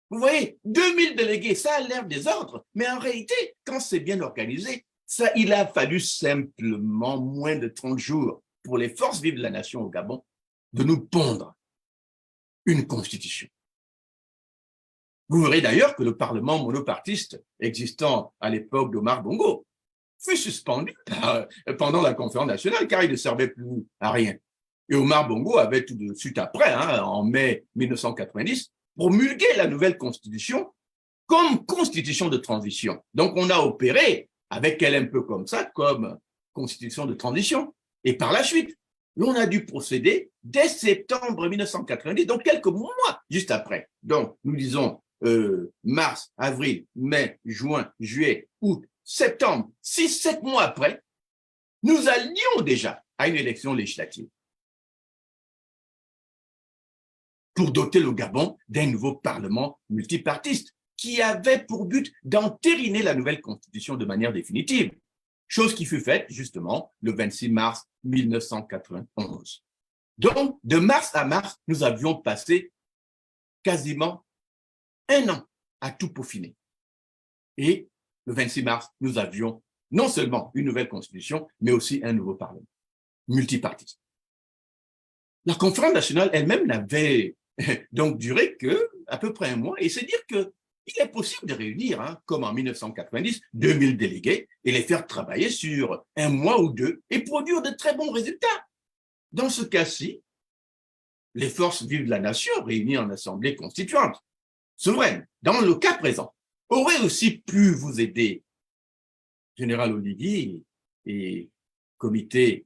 Vous voyez, 2000 délégués, ça a l'air désordre, mais en réalité, quand c'est bien organisé, ça, il a fallu simplement moins de 30 jours pour les forces vives de la nation au Gabon de nous pondre une constitution. Vous verrez d'ailleurs que le Parlement monopartiste existant à l'époque d'Omar Bongo fut suspendu pendant la conférence nationale car il ne servait plus à rien. Et Omar Bongo avait tout de suite après, hein, en mai 1990, promulgué la nouvelle constitution comme constitution de transition. Donc on a opéré avec elle un peu comme ça, comme constitution de transition. Et par la suite, l'on a dû procéder dès septembre 1990, donc quelques mois juste après. Donc nous disons mars, avril, mai, juin, juillet, août, septembre, 6-7 mois après, nous allions déjà à une élection législative pour doter le Gabon d'un nouveau parlement multipartiste qui avait pour but d'entériner la nouvelle constitution de manière définitive, chose qui fut faite justement le 26 mars 1991. Donc, de mars à mars, nous avions passé quasiment 1 an à tout peaufiner. Et le 26 mars, nous avions non seulement une nouvelle constitution, mais aussi un nouveau parlement multipartiste. La conférence nationale elle-même n'avait donc duré que à peu près 1 mois, et c'est dire que il est possible de réunir, hein, comme en 1990, 2000 délégués et les faire travailler sur 1 mois ou 2 et produire de très bons résultats. Dans ce cas-ci, les forces vives de la nation réunies en assemblée constituante, souveraine, dans le cas présent, auraient aussi pu vous aider, Général Oligui et comité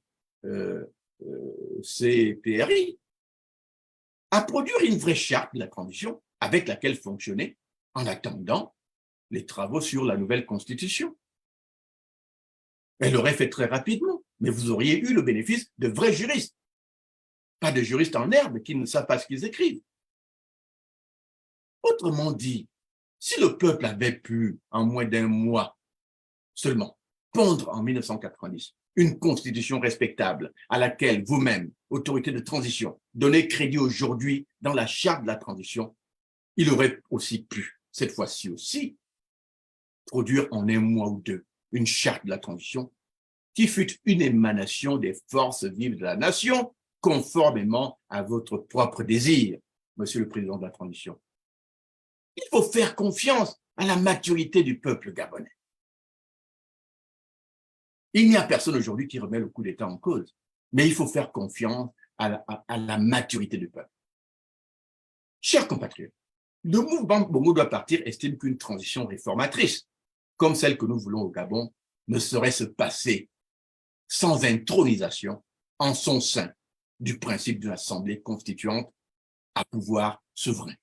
CPRI, à produire une vraie charte de la transition avec laquelle fonctionner en attendant les travaux sur la nouvelle constitution. Elle l'aurait fait très rapidement, mais vous auriez eu le bénéfice de vrais juristes, pas de juristes en herbe qui ne savent pas ce qu'ils écrivent. Autrement dit, si le peuple avait pu, en moins d'1 mois seulement, pondre en 1990 une constitution respectable à laquelle vous-même, autorité de transition, donnez crédit aujourd'hui dans la charte de la transition, il aurait aussi pu, cette fois-ci aussi, produire en 1 mois ou 2 une charte de la transition qui fut une émanation des forces vives de la nation, conformément à votre propre désir, Monsieur le Président de la transition. Il faut faire confiance à la maturité du peuple gabonais. Il n'y a personne aujourd'hui qui remet le coup d'État en cause, mais il faut faire confiance à la maturité du peuple. Chers compatriotes, le mouvement Bongo doit partir estime qu'une transition réformatrice, comme celle que nous voulons au Gabon, ne saurait se passer sans intronisation en son sein du principe de l'Assemblée constituante à pouvoir souverain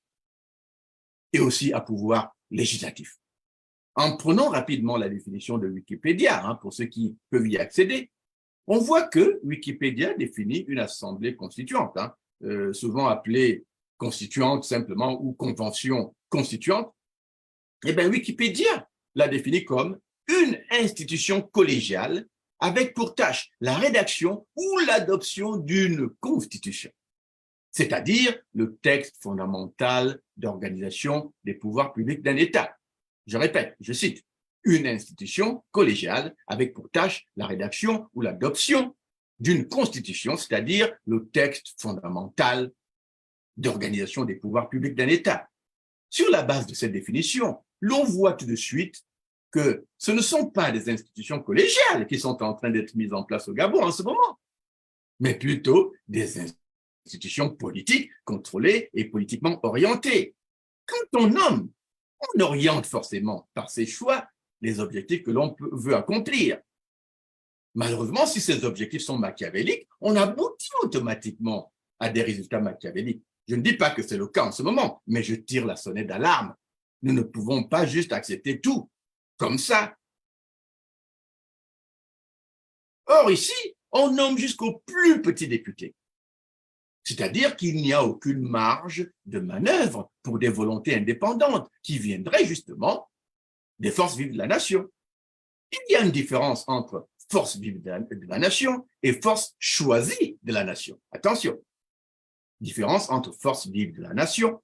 et aussi à pouvoir législatif. En prenant rapidement la définition de Wikipédia, hein, pour ceux qui peuvent y accéder, on voit que Wikipédia définit une assemblée constituante, hein, souvent appelée constituante simplement ou convention constituante, eh bien, Wikipédia l'a définie comme une institution collégiale avec pour tâche la rédaction ou l'adoption d'une constitution, c'est-à-dire le texte fondamental d'organisation des pouvoirs publics d'un État. Je répète, je cite, une institution collégiale avec pour tâche la rédaction ou l'adoption d'une constitution, c'est-à-dire le texte fondamental d'organisation des pouvoirs publics d'un État. Sur la base de cette définition, l'on voit tout de suite que ce ne sont pas des institutions collégiales qui sont en train d'être mises en place au Gabon en ce moment, mais plutôt des institutions politiques contrôlées et politiquement orientées. Quand on nomme, on oriente forcément par ses choix les objectifs que l'on veut accomplir. Malheureusement, si ces objectifs sont machiavéliques, on aboutit automatiquement à des résultats machiavéliques. Je ne dis pas que c'est le cas en ce moment, mais je tire la sonnette d'alarme. Nous ne pouvons pas juste accepter tout comme ça. Or, ici, on nomme jusqu'au plus petit député. C'est-à-dire qu'il n'y a aucune marge de manœuvre pour des volontés indépendantes qui viendraient justement des forces vives de la nation. Il y a une différence entre forces vives de la nation et forces choisies de la nation. Attention, différence entre forces vives de la nation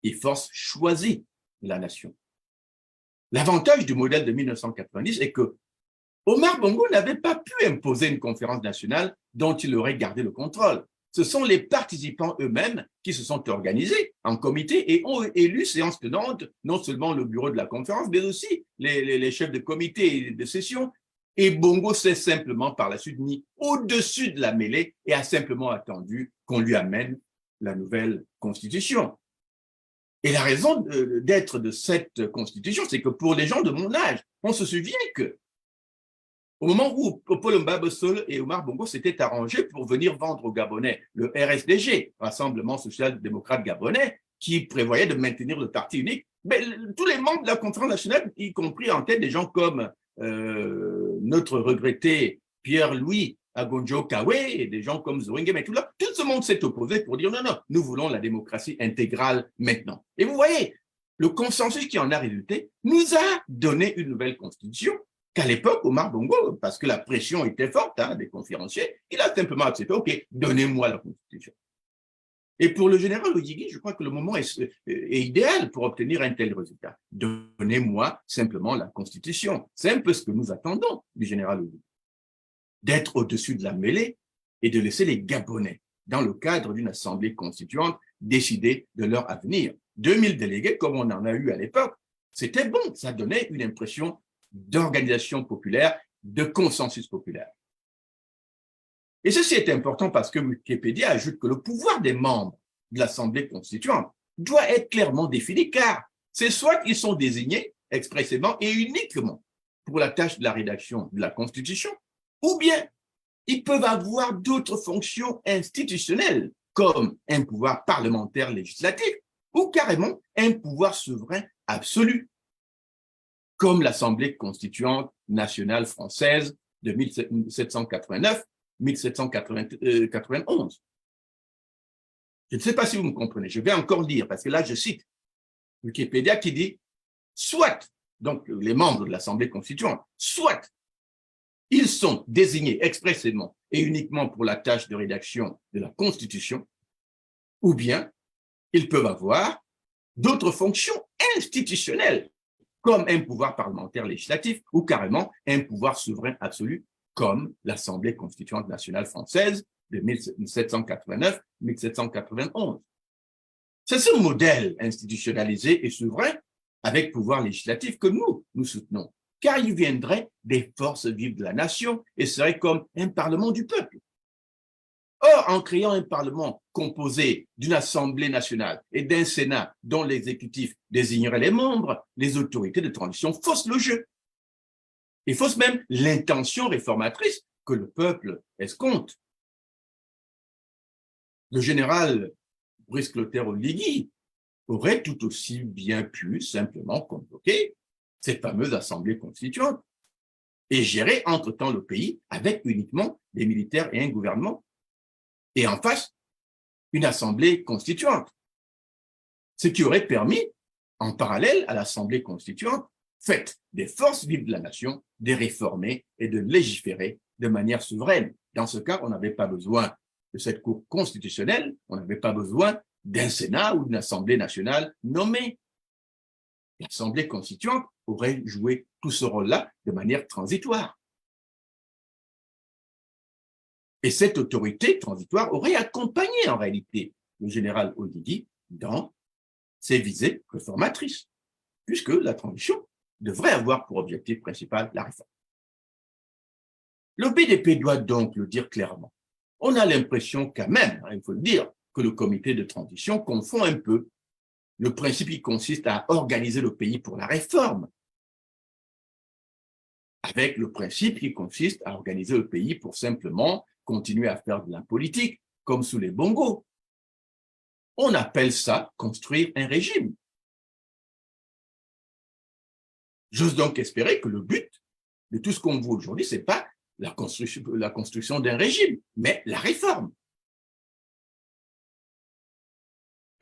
et forces choisies de la nation. L'avantage du modèle de 1990 est que Omar Bongo n'avait pas pu imposer une conférence nationale dont il aurait gardé le contrôle. Ce sont les participants eux-mêmes qui se sont organisés en comité et ont élu séance tenante, non seulement le bureau de la conférence, mais aussi les chefs de comité et de session. Et Bongo s'est simplement par la suite mis au-dessus de la mêlée et a simplement attendu qu'on lui amène la nouvelle constitution. Et la raison d'être de cette constitution, c'est que pour les gens de mon âge, on se souvient que au moment où Paul Mbabesole et Omar Bongo s'étaient arrangés pour venir vendre aux Gabonais le RSDG, Rassemblement social-démocrate gabonais, qui prévoyait de maintenir le parti unique, mais tous les membres de la conférence nationale, y compris en tête des gens comme notre regretté Pierre-Louis Agonjo Kawe et des gens comme Zoringue Metula, tout ce monde s'est opposé pour dire non, non, nous voulons la démocratie intégrale maintenant. Et vous voyez, le consensus qui en a résulté nous a donné une nouvelle constitution qu'à l'époque, Omar Bongo, parce que la pression était forte des conférenciers, il a simplement accepté, OK, donnez-moi la constitution. Et pour le général Oyigui, je crois que le moment est idéal pour obtenir un tel résultat. Donnez-moi simplement la constitution. C'est un peu ce que nous attendons du général Oyigui. D'être au-dessus de la mêlée et de laisser les Gabonais, dans le cadre d'une assemblée constituante, décider de leur avenir. 2000 délégués, comme on en a eu à l'époque, c'était bon, ça donnait une impression d'organisation populaire, de consensus populaire. Et ceci est important parce que Wikipédia ajoute que le pouvoir des membres de l'Assemblée constituante doit être clairement défini, car c'est soit ils sont désignés expressément et uniquement pour la tâche de la rédaction de la Constitution, ou bien ils peuvent avoir d'autres fonctions institutionnelles, comme un pouvoir parlementaire législatif, ou carrément un pouvoir souverain absolu, comme l'Assemblée constituante nationale française de 1789-1791. Je ne sais pas si vous me comprenez, je vais encore lire, parce que là, je cite Wikipédia qui dit « soit », donc les membres de l'Assemblée constituante, « soit ils sont désignés expressément et uniquement pour la tâche de rédaction de la Constitution, ou bien ils peuvent avoir d'autres fonctions institutionnelles, comme un pouvoir parlementaire législatif ou carrément un pouvoir souverain absolu, comme l'Assemblée constituante nationale française de 1789-1791. C'est ce modèle institutionnalisé et souverain avec pouvoir législatif que nous soutenons, car il viendrait des forces vives de la nation et serait comme un parlement du peuple. Or, en créant un parlement composé d'une assemblée nationale et d'un sénat dont l'exécutif désignerait les membres, les autorités de transition faussent le jeu. Et faussent même l'intention réformatrice que le peuple escompte. Le général Brice Clotaire Oligui aurait tout aussi bien pu simplement convoquer cette fameuse assemblée constituante et gérer entre-temps le pays avec uniquement des militaires et un gouvernement. Et en face, une assemblée constituante, ce qui aurait permis, en parallèle à l'assemblée constituante, faite des forces vives de la nation, de réformer et de légiférer de manière souveraine. Dans ce cas, on n'avait pas besoin de cette Cour constitutionnelle, on n'avait pas besoin d'un Sénat ou d'une Assemblée nationale nommée. L'Assemblée constituante aurait joué tout ce rôle-là de manière transitoire. Et cette autorité transitoire aurait accompagné en réalité le général Oligui dans ses visées réformatrices, puisque la transition devrait avoir pour objectif principal la réforme. Le BDP doit donc le dire clairement. On a l'impression quand même, il faut le dire, que le comité de transition confond un peu le principe qui consiste à organiser le pays pour la réforme avec le principe qui consiste à organiser le pays pour simplement continuer à faire de la politique, comme sous les bongos. On appelle ça construire un régime. J'ose donc espérer que le but de tout ce qu'on voit aujourd'hui, ce n'est pas la construction d'un régime, mais la réforme.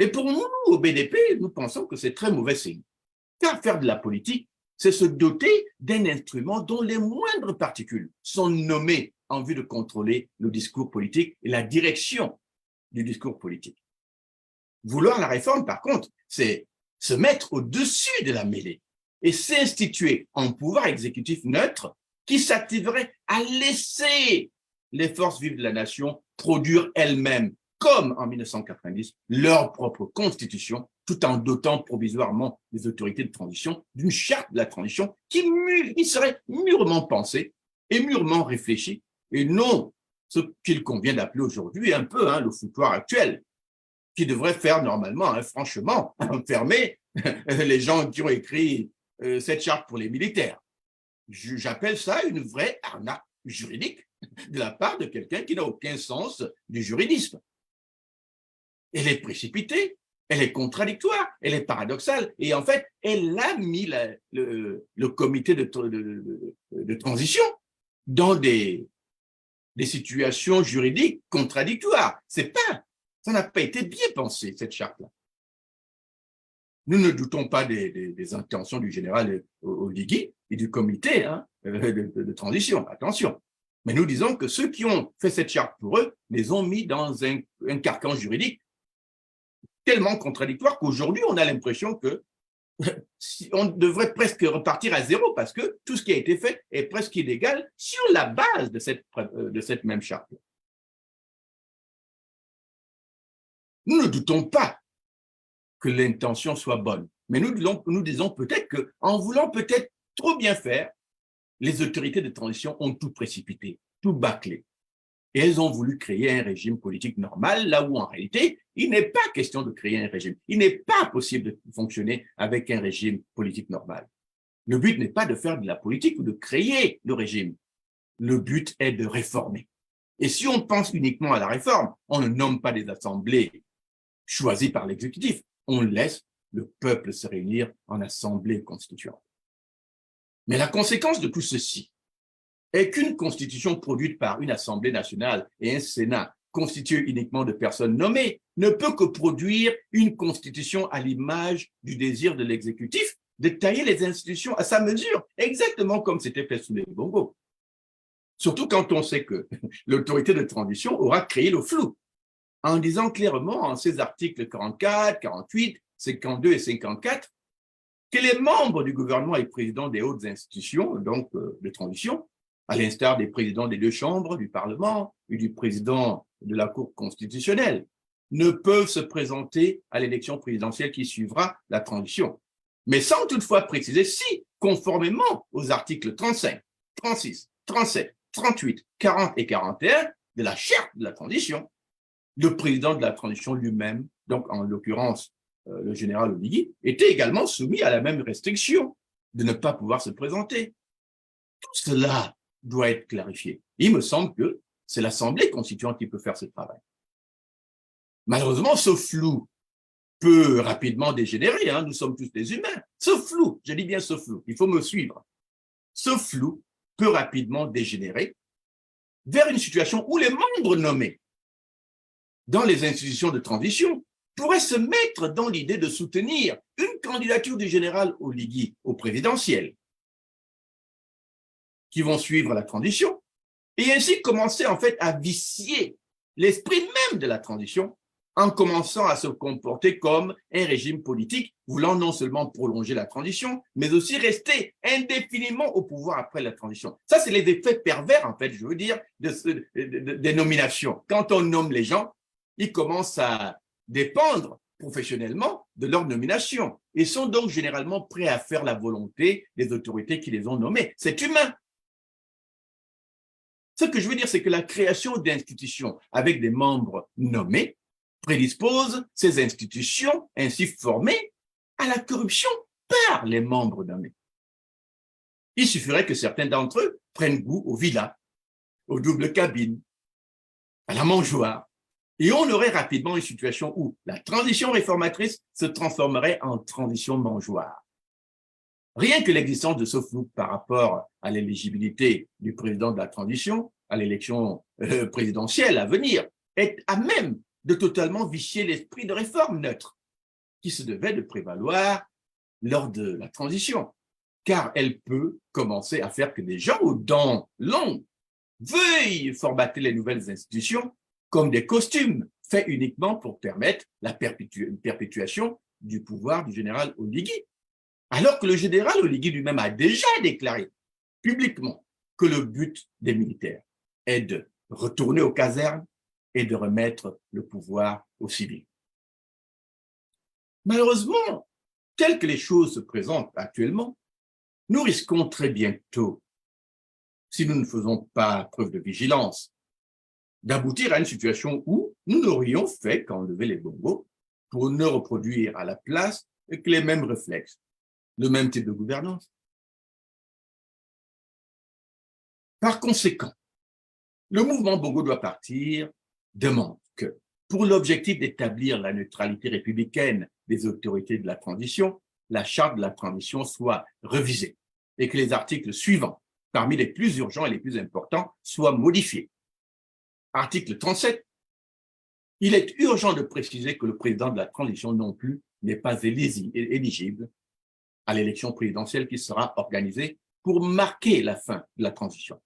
Et pour nous, au BDP, nous pensons que c'est très mauvais signe. Car faire de la politique, c'est se doter d'un instrument dont les moindres particules sont nommées en vue de contrôler le discours politique et la direction du discours politique. Vouloir la réforme, par contre, c'est se mettre au-dessus de la mêlée et s'instituer un pouvoir exécutif neutre qui s'activerait à laisser les forces vives de la nation produire elles-mêmes, comme en 1990, leur propre constitution, tout en dotant provisoirement les autorités de transition d'une charte de la transition qui serait mûrement pensée et mûrement réfléchie, et non ce qu'il convient d'appeler aujourd'hui un peu le foutoir actuel, qui devrait faire normalement, franchement, enfermer les gens qui ont écrit cette charte pour les militaires. J'appelle ça une vraie arnaque juridique de la part de quelqu'un qui n'a aucun sens du juridisme. Elle est précipitée, elle est contradictoire, elle est paradoxale, et en fait, elle a mis le comité de transition dans des situations juridiques contradictoires. Ça n'a pas été bien pensé, cette charte-là. Nous ne doutons pas des intentions du général Oligui et du comité de transition, attention. Mais nous disons que ceux qui ont fait cette charte pour eux les ont mis dans un carcan juridique tellement contradictoire qu'aujourd'hui, on a l'impression que on devrait presque repartir à zéro parce que tout ce qui a été fait est presque illégal sur la base de cette même charte. Nous ne doutons pas que l'intention soit bonne, mais nous disons peut-être qu'en voulant peut-être trop bien faire, les autorités de transition ont tout précipité, tout bâclé. Et elles ont voulu créer un régime politique normal, là où en réalité, il n'est pas question de créer un régime. Il n'est pas possible de fonctionner avec un régime politique normal. Le but n'est pas de faire de la politique ou de créer le régime. Le but est de réformer. Et si on pense uniquement à la réforme, on ne nomme pas des assemblées choisies par l'exécutif. On laisse le peuple se réunir en assemblée constituante. Mais la conséquence de tout ceci est qu'une constitution produite par une assemblée nationale et un Sénat constitué uniquement de personnes nommées ne peut que produire une constitution à l'image du désir de l'exécutif de tailler les institutions à sa mesure, exactement comme c'était fait sous les bongos. Surtout quand on sait que l'autorité de transition aura créé le flou, en disant clairement en ses articles 44, 48, 52 et 54 que les membres du gouvernement et présidents des hautes institutions, donc de transition, à l'instar des présidents des deux chambres du Parlement et du président de la Cour constitutionnelle, ne peuvent se présenter à l'élection présidentielle qui suivra la transition, mais sans toutefois préciser si, conformément aux articles 35, 36, 37, 38, 40 et 41 de la charte de la transition, le président de la transition lui-même, donc en l'occurrence le général Oligui, était également soumis à la même restriction de ne pas pouvoir se présenter. Tout cela doit être clarifié. Il me semble que c'est l'Assemblée constituante qui peut faire ce travail. Malheureusement, ce flou peut rapidement dégénérer, nous sommes tous des humains. Ce flou, je dis bien ce flou, il faut me suivre. Ce flou peut rapidement dégénérer vers une situation où les membres nommés dans les institutions de transition, pourrait se mettre dans l'idée de soutenir une candidature du général Oligui au présidentiel, qui vont suivre la transition, et ainsi commencer en fait à vicier l'esprit même de la transition en commençant à se comporter comme un régime politique voulant non seulement prolonger la transition, mais aussi rester indéfiniment au pouvoir après la transition. Ça, c'est les effets pervers, en fait, je veux dire, des nominations. Quand on nomme les gens, ils commencent à dépendre professionnellement de leur nomination et sont donc généralement prêts à faire la volonté des autorités qui les ont nommés. C'est humain. Ce que je veux dire, c'est que la création d'institutions avec des membres nommés prédispose ces institutions ainsi formées à la corruption par les membres nommés. Il suffirait que certains d'entre eux prennent goût aux villas, aux doubles cabines, à la mangeoire, et on aurait rapidement une situation où la transition réformatrice se transformerait en transition mangeoire. Rien que l'existence de ce flou par rapport à l'éligibilité du président de la transition à l'élection présidentielle à venir est à même de totalement vicier l'esprit de réforme neutre qui se devait de prévaloir lors de la transition, car elle peut commencer à faire que des gens aux dents longues veuillent formater les nouvelles institutions comme des costumes faits uniquement pour permettre la perpétuation du pouvoir du général Oligui. Alors que le général Oligui lui-même a déjà déclaré publiquement que le but des militaires est de retourner aux casernes et de remettre le pouvoir aux civils. Malheureusement, telles que les choses se présentent actuellement, nous risquons très bientôt, si nous ne faisons pas preuve de vigilance, d'aboutir à une situation où nous n'aurions fait qu'enlever les bongos pour ne reproduire à la place que les mêmes réflexes, le même type de gouvernance. Par conséquent, le mouvement Bongo doit partir demande que, pour l'objectif d'établir la neutralité républicaine des autorités de la transition, la charte de la transition soit révisée et que les articles suivants, parmi les plus urgents et les plus importants, soient modifiés. Article 37. Il est urgent de préciser que le président de la transition non plus n'est pas éligible à l'élection présidentielle qui sera organisée pour marquer la fin de la transition.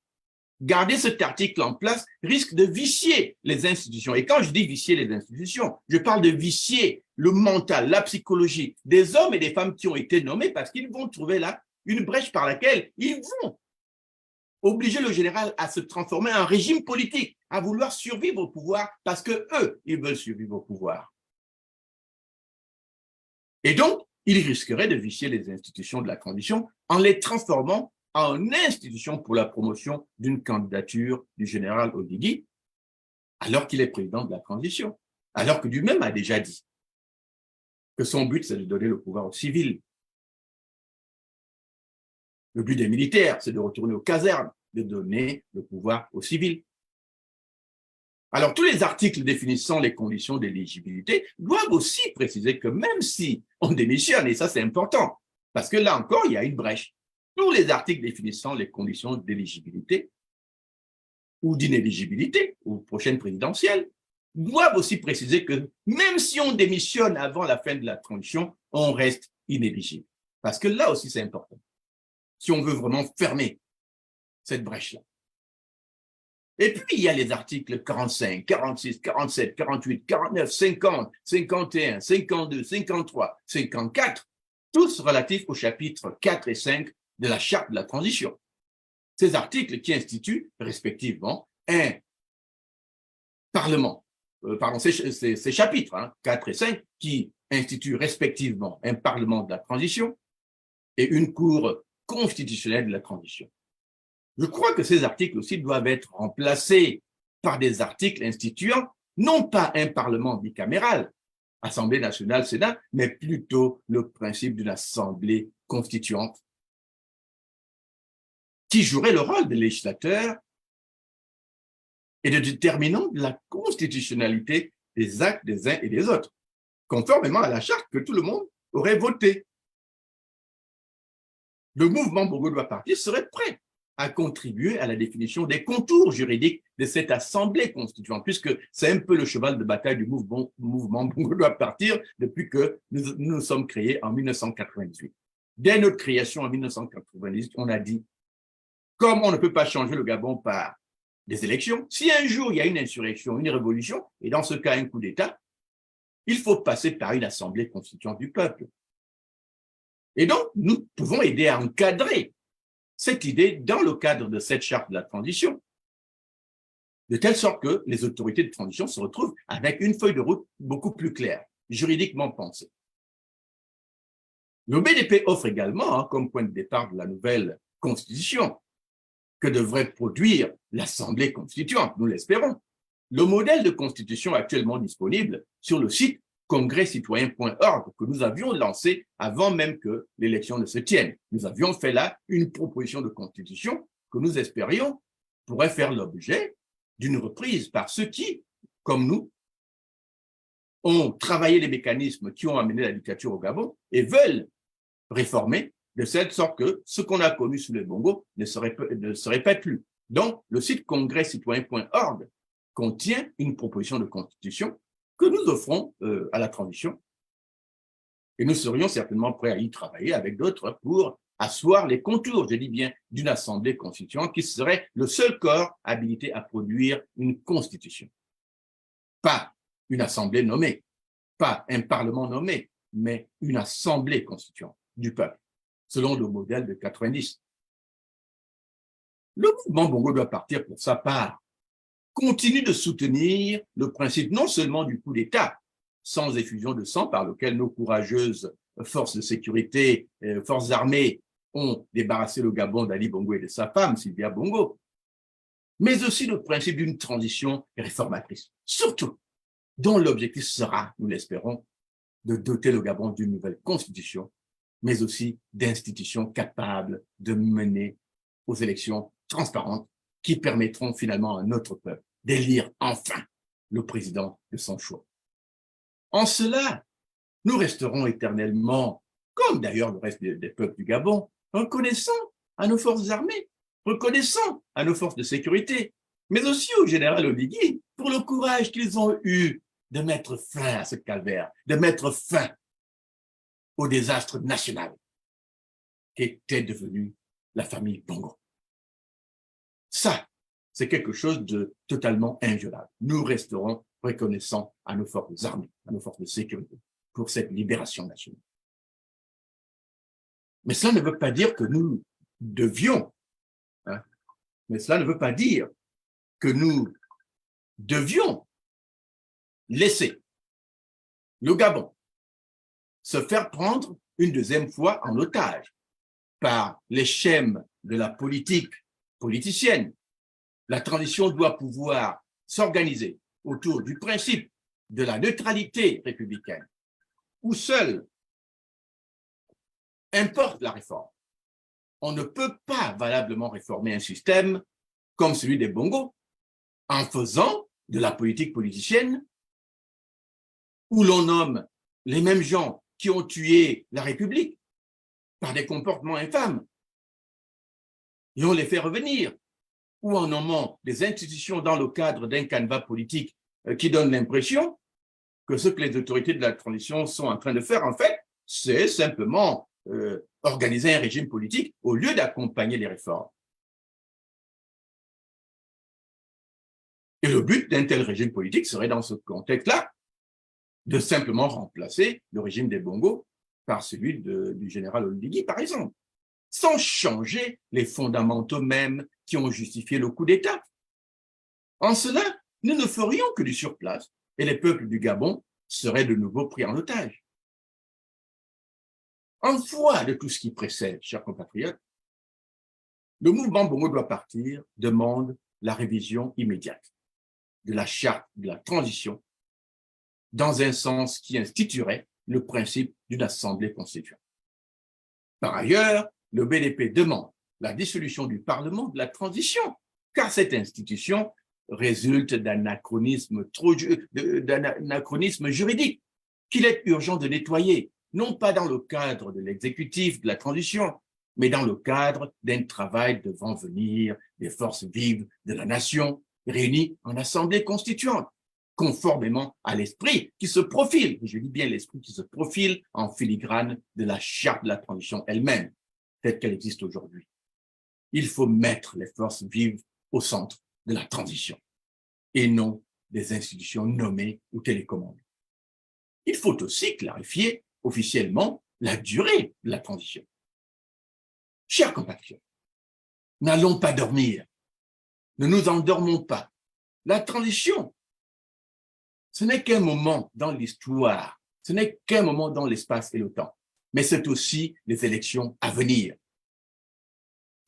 Garder cet article en place risque de vicier les institutions. Et quand je dis vicier les institutions, je parle de vicier le mental, la psychologie des hommes et des femmes qui ont été nommés parce qu'ils vont trouver là une brèche par laquelle ils vont obliger le général à se transformer en régime politique, à vouloir survivre au pouvoir parce que eux, ils veulent survivre au pouvoir. Et donc, ils risqueraient de vicier les institutions de la transition en les transformant en institution pour la promotion d'une candidature du général Oligui, alors qu'il est président de la transition, alors que lui-même a déjà dit que son but, c'est de donner le pouvoir aux civils. Le but des militaires, c'est de retourner aux casernes, de donner le pouvoir aux civils. Alors, tous les articles définissant les conditions d'éligibilité doivent aussi préciser que même si on démissionne, et ça c'est important, parce que là encore, il y a une brèche, tous les articles définissant les conditions d'éligibilité ou d'inéligibilité aux prochaines présidentielles doivent aussi préciser que même si on démissionne avant la fin de la transition, on reste inéligible. Parce que là aussi, c'est important. Si on veut vraiment fermer cette brèche-là. Et puis, il y a les articles 45, 46, 47, 48, 49, 50, 51, 52, 53, 54, tous relatifs au chapitre 4 et 5 de la charte de la transition. Ces articles qui instituent respectivement un parlement, ces chapitres 4 et 5 qui instituent respectivement un parlement de la transition et une cour constitutionnelle de la transition. Je crois que ces articles aussi doivent être remplacés par des articles instituant non pas un parlement bicaméral, Assemblée nationale, Sénat, mais plutôt le principe d'une assemblée constituante qui jouerait le rôle de législateur et de déterminant de la constitutionnalité des actes des uns et des autres, conformément à la charte que tout le monde aurait votée. Le mouvement Bongo doit partir serait prêt à contribuer à la définition des contours juridiques de cette assemblée constituante, puisque c'est un peu le cheval de bataille du mouvement Bongo doit partir depuis que nous sommes créés en 1998. Dès notre création en 1998, on a dit, comme on ne peut pas changer le Gabon par des élections, si un jour il y a une insurrection, une révolution, et dans ce cas un coup d'État, il faut passer par une assemblée constituante du peuple. Et donc, nous pouvons aider à encadrer cette idée dans le cadre de cette charte de la transition, de telle sorte que les autorités de transition se retrouvent avec une feuille de route beaucoup plus claire, juridiquement pensée. Le BDP offre également, comme point de départ de la nouvelle constitution, que devrait produire l'Assemblée constituante, nous l'espérons, le modèle de constitution actuellement disponible sur le site congrès-citoyen.org que nous avions lancé avant même que l'élection ne se tienne. Nous avions fait là une proposition de constitution que nous espérions pourrait faire l'objet d'une reprise par ceux qui, comme nous, ont travaillé les mécanismes qui ont amené la dictature au Gabon et veulent réformer de cette sorte que ce qu'on a connu sous les Bongo ne se répète plus. Donc, le site congrès-citoyen.org contient une proposition de constitution que nous offrons à la transition. Et nous serions certainement prêts à y travailler avec d'autres pour asseoir les contours, je dis bien, d'une assemblée constituante qui serait le seul corps habilité à produire une constitution. Pas une assemblée nommée, pas un parlement nommé, mais une assemblée constituante du peuple, selon le modèle de 90. Le mouvement Bongo doit partir pour sa part, continue de soutenir le principe non seulement du coup d'État, sans effusion de sang par lequel nos courageuses forces de sécurité, forces armées ont débarrassé le Gabon d'Ali Bongo et de sa femme, Sylvia Bongo, mais aussi le principe d'une transition réformatrice, surtout dont l'objectif sera, nous l'espérons, de doter le Gabon d'une nouvelle constitution, mais aussi d'institutions capables de mener aux élections transparentes qui permettront finalement à notre peuple d'élire enfin le président de son choix. En cela, nous resterons éternellement, comme d'ailleurs le reste des peuples du Gabon, reconnaissants à nos forces armées, reconnaissants à nos forces de sécurité, mais aussi au général Oligui pour le courage qu'ils ont eu de mettre fin à ce calvaire, de mettre fin au désastre national qu'était devenu la famille Bongo. Ça, c'est quelque chose de totalement inviolable. Nous resterons reconnaissants à nos forces armées, à nos forces de sécurité pour cette libération nationale. Mais cela ne veut pas dire que nous devions, mais cela ne veut pas dire que nous devions laisser le Gabon se faire prendre une deuxième fois en otage par les schèmes de la politique politicienne. La transition doit pouvoir s'organiser autour du principe de la neutralité républicaine, où seul importe la réforme. On ne peut pas valablement réformer un système comme celui des Bongo en faisant de la politique politicienne où l'on nomme les mêmes gens qui ont tué la République par des comportements infâmes et on les fait revenir, ou en nommant des institutions dans le cadre d'un canevas politique qui donne l'impression que ce que les autorités de la transition sont en train de faire, en fait, c'est simplement organiser un régime politique au lieu d'accompagner les réformes. Et le but d'un tel régime politique serait, dans ce contexte-là, de simplement remplacer le régime des Bongo par celui du général Oligui, par exemple, sans changer les fondamentaux mêmes qui ont justifié le coup d'État. En cela, nous ne ferions que du surplace et les peuples du Gabon seraient de nouveau pris en otage. En foi de tout ce qui précède, chers compatriotes, le mouvement Bongo doit partir demande la révision immédiate de la charte de la transition dans un sens qui instituerait le principe d'une assemblée constituante. Par ailleurs, le BDP demande la dissolution du Parlement de la transition, car cette institution résulte d'un anachronisme juridique qu'il est urgent de nettoyer, non pas dans le cadre de l'exécutif de la transition, mais dans le cadre d'un travail devant venir des forces vives de la nation réunies en assemblée constituante, conformément à l'esprit qui se profile, je dis bien l'esprit qui se profile en filigrane de la charte de la transition elle-même, telle qu'elle existe aujourd'hui. Il faut mettre les forces vives au centre de la transition et non des institutions nommées ou télécommandées. Il faut aussi clarifier officiellement la durée de la transition. Chers compatriotes, n'allons pas dormir, ne nous endormons pas. La transition, ce n'est qu'un moment dans l'histoire, ce n'est qu'un moment dans l'espace et le temps, mais c'est aussi les élections à venir.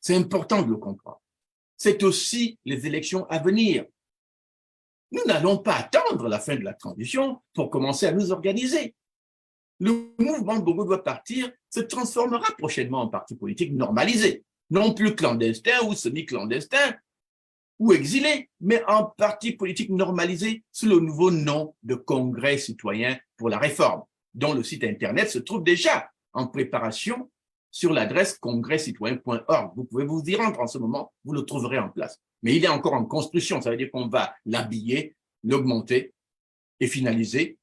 C'est important de le comprendre. C'est aussi les élections à venir. Nous n'allons pas attendre la fin de la transition pour commencer à nous organiser. Le mouvement Bongo doit partir se transformera prochainement en parti politique normalisé, non plus clandestin ou semi-clandestin ou exilé, mais en parti politique normalisé sous le nouveau nom de Congrès citoyen pour la réforme, dont le site internet se trouve déjà en préparation sur l'adresse congrèscitoyen.org. Vous pouvez vous y rendre en ce moment, vous le trouverez en place. Mais il est encore en construction, ça veut dire qu'on va l'habiller, l'augmenter et finaliser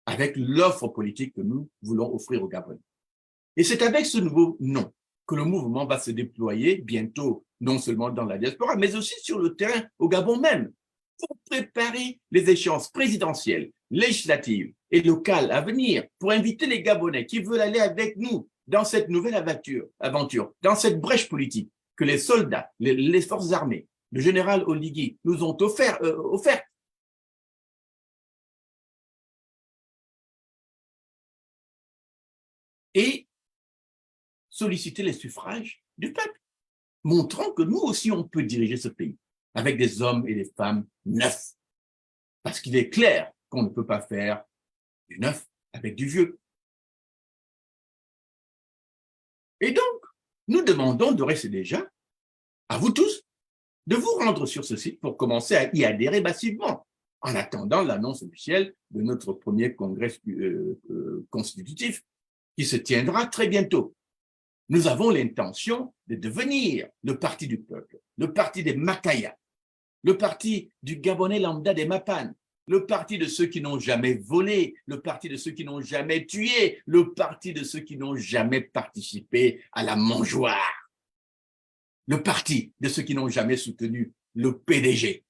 avec l'offre politique que nous voulons offrir aux Gabonais. Et c'est avec ce nouveau nom que le mouvement va se déployer bientôt, non seulement dans la diaspora, mais aussi sur le terrain au Gabon même, pour préparer les échéances présidentielles, législatives et locales à venir, pour inviter les Gabonais qui veulent aller avec nous dans cette nouvelle aventure, dans cette brèche politique que les soldats, les forces armées, le général Oligui nous ont offerte. Et solliciter les suffrages du peuple, montrant que nous aussi on peut diriger ce pays avec des hommes et des femmes neufs. Parce qu'il est clair qu'on ne peut pas faire du neuf avec du vieux. Et donc, nous demandons d'ores et déjà à vous tous de vous rendre sur ce site pour commencer à y adhérer massivement en attendant l'annonce officielle de notre premier congrès constitutif qui se tiendra très bientôt. Nous avons l'intention de devenir le parti du peuple, le parti des Makaya, le parti du Gabonais lambda des Mapan, le parti de ceux qui n'ont jamais volé, le parti de ceux qui n'ont jamais tué, le parti de ceux qui n'ont jamais participé à la mangeoire, le parti de ceux qui n'ont jamais soutenu le PDG,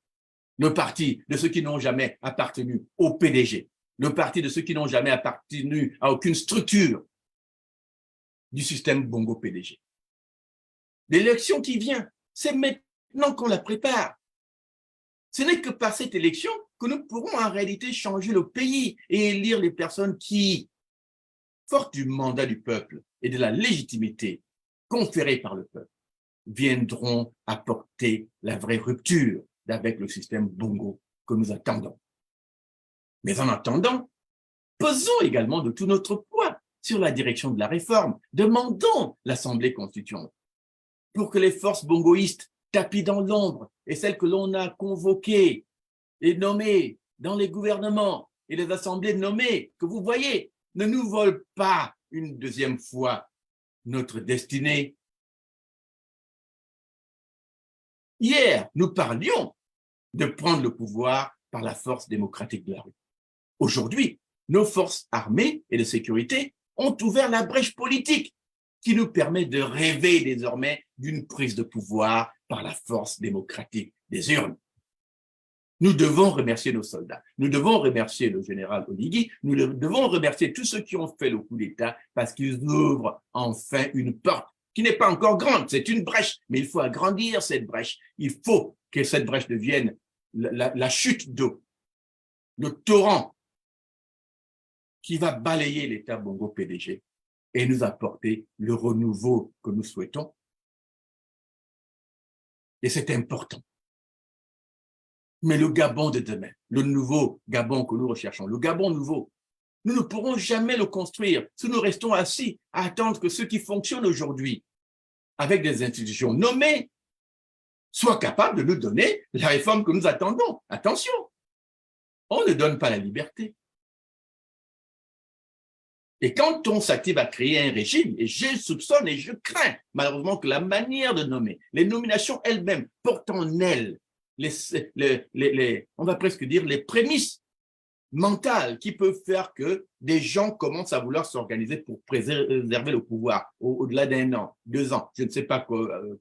le parti de ceux qui n'ont jamais appartenu au PDG, le parti de ceux qui n'ont jamais appartenu à aucune structure du système Bongo PDG. L'élection qui vient, c'est maintenant qu'on la prépare. Ce n'est que par cette élection que nous pourrons en réalité changer le pays et élire les personnes qui, fortes du mandat du peuple et de la légitimité conférée par le peuple, viendront apporter la vraie rupture avec le système Bongo que nous attendons. Mais en attendant, pesons également de tout notre poids sur la direction de la réforme. Demandons l'Assemblée constituante pour que les forces bongoïstes tapis dans l'ombre et celles que l'on a convoquées et nommées dans les gouvernements et les assemblées nommées que vous voyez ne nous volent pas une deuxième fois notre destinée. Hier, nous parlions de prendre le pouvoir par la force démocratique de la rue. Aujourd'hui, nos forces armées et de sécurité ont ouvert la brèche politique qui nous permet de rêver désormais d'une prise de pouvoir par la force démocratique des urnes. Nous devons remercier nos soldats, nous devons remercier le général Oligui, nous devons remercier tous ceux qui ont fait le coup d'État parce qu'ils ouvrent enfin une porte qui n'est pas encore grande, c'est une brèche, mais il faut agrandir cette brèche. Il faut que cette brèche devienne la chute d'eau, le torrent qui va balayer l'État Bongo PDG et nous apporter le renouveau que nous souhaitons. Et c'est important. Mais le Gabon de demain, le nouveau Gabon que nous recherchons, le Gabon nouveau, nous ne pourrons jamais le construire si nous restons assis à attendre que ceux qui fonctionnent aujourd'hui avec des institutions nommées soient capables de nous donner la réforme que nous attendons. Attention, on ne donne pas la liberté. Et quand on s'active à créer un régime, et je soupçonne et je crains malheureusement que la manière de nommer, les nominations elles-mêmes portent en elles on va presque dire les prémices mentales qui peuvent faire que des gens commencent à vouloir s'organiser pour préserver le pouvoir au-delà d'un an, 2 ans. Je ne sais pas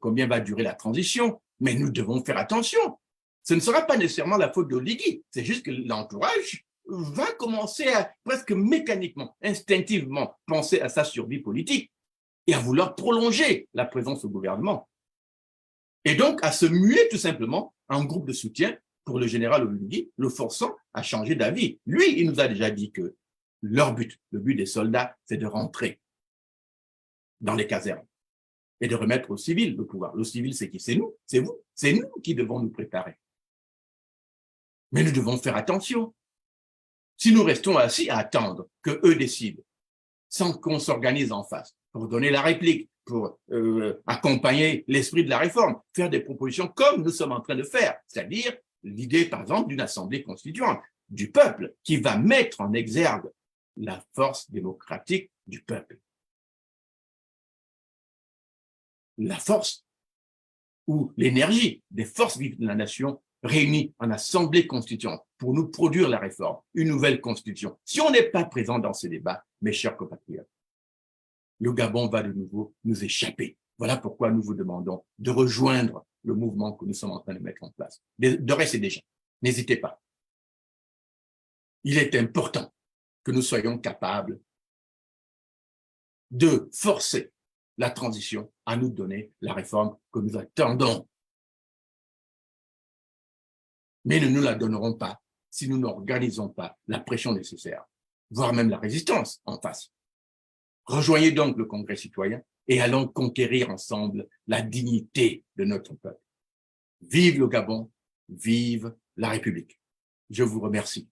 combien va durer la transition, mais nous devons faire attention. Ce ne sera pas nécessairement la faute d'Oligui, c'est juste que l'entourage va commencer à presque mécaniquement, instinctivement penser à sa survie politique et à vouloir prolonger la présence au gouvernement. Et donc à se muer tout simplement en groupe de soutien pour le général Oligui, le forçant à changer d'avis. Lui, il nous a déjà dit que leur but, le but des soldats, c'est de rentrer dans les casernes et de remettre aux civils le pouvoir. Le civil, c'est qui? C'est nous, c'est vous, c'est nous qui devons nous préparer. Mais nous devons faire attention. Si nous restons assis à attendre qu'eux décident, sans qu'on s'organise en face, pour donner la réplique, pour accompagner l'esprit de la réforme, faire des propositions comme nous sommes en train de faire, c'est-à-dire l'idée, par exemple, d'une assemblée constituante du peuple qui va mettre en exergue la force démocratique du peuple. La force ou l'énergie des forces vives de la nation réunies en assemblée constituante pour nous produire la réforme, une nouvelle constitution. Si on n'est pas présent dans ces débats, mes chers compatriotes, le Gabon va de nouveau nous échapper. Voilà pourquoi nous vous demandons de rejoindre le mouvement que nous sommes en train de mettre en place. De rester déjà. N'hésitez pas. Il est important que nous soyons capables de forcer la transition à nous donner la réforme que nous attendons. Mais nous ne la donnerons pas si nous n'organisons pas la pression nécessaire, voire même la résistance en face. Rejoignez donc le Congrès citoyen et allons conquérir ensemble la dignité de notre peuple. Vive le Gabon, vive la République. Je vous remercie.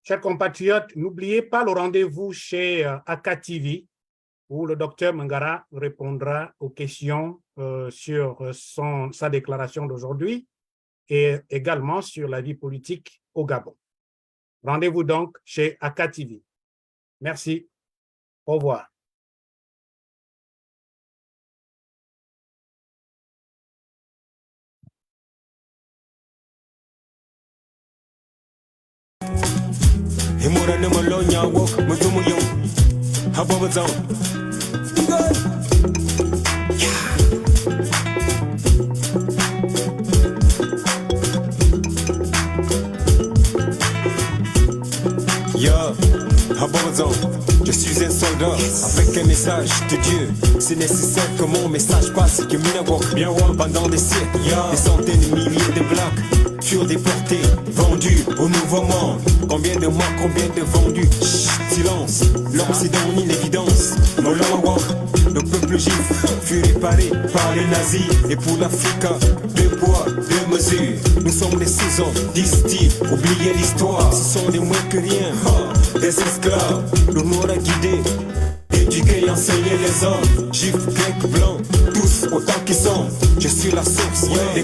Chers compatriotes, n'oubliez pas le rendez-vous chez Aka TV où le docteur Mangara répondra aux questions sur sa déclaration d'aujourd'hui et également sur la vie politique au Gabon. Rendez-vous donc chez Aka TV. Merci. Au revoir. Himura ne malonya wo mutumu yo habo bazan je suis un soldat avec un message de Dieu. C'est nécessaire que mon message passe, que Minawok bien pendant des siècles. Des centaines de milliers de blacks furent déportés, vendus au nouveau monde. Combien de morts, combien de vendus? Chut, silence, l'Occident nie l'évidence. Molawok, le peuple juif fut réparé par les nazis. Et pour l'Afrique, 2 poids, 2 mesures. Nous sommes des saisons, disent-ils, oubliez l'histoire. Ce sont des moins que rien, des esclaves. Le noir a guidé, éduqué et enseigné les hommes. Juifs, grecs, blancs, tous autant qu'ils sont. Je suis la source des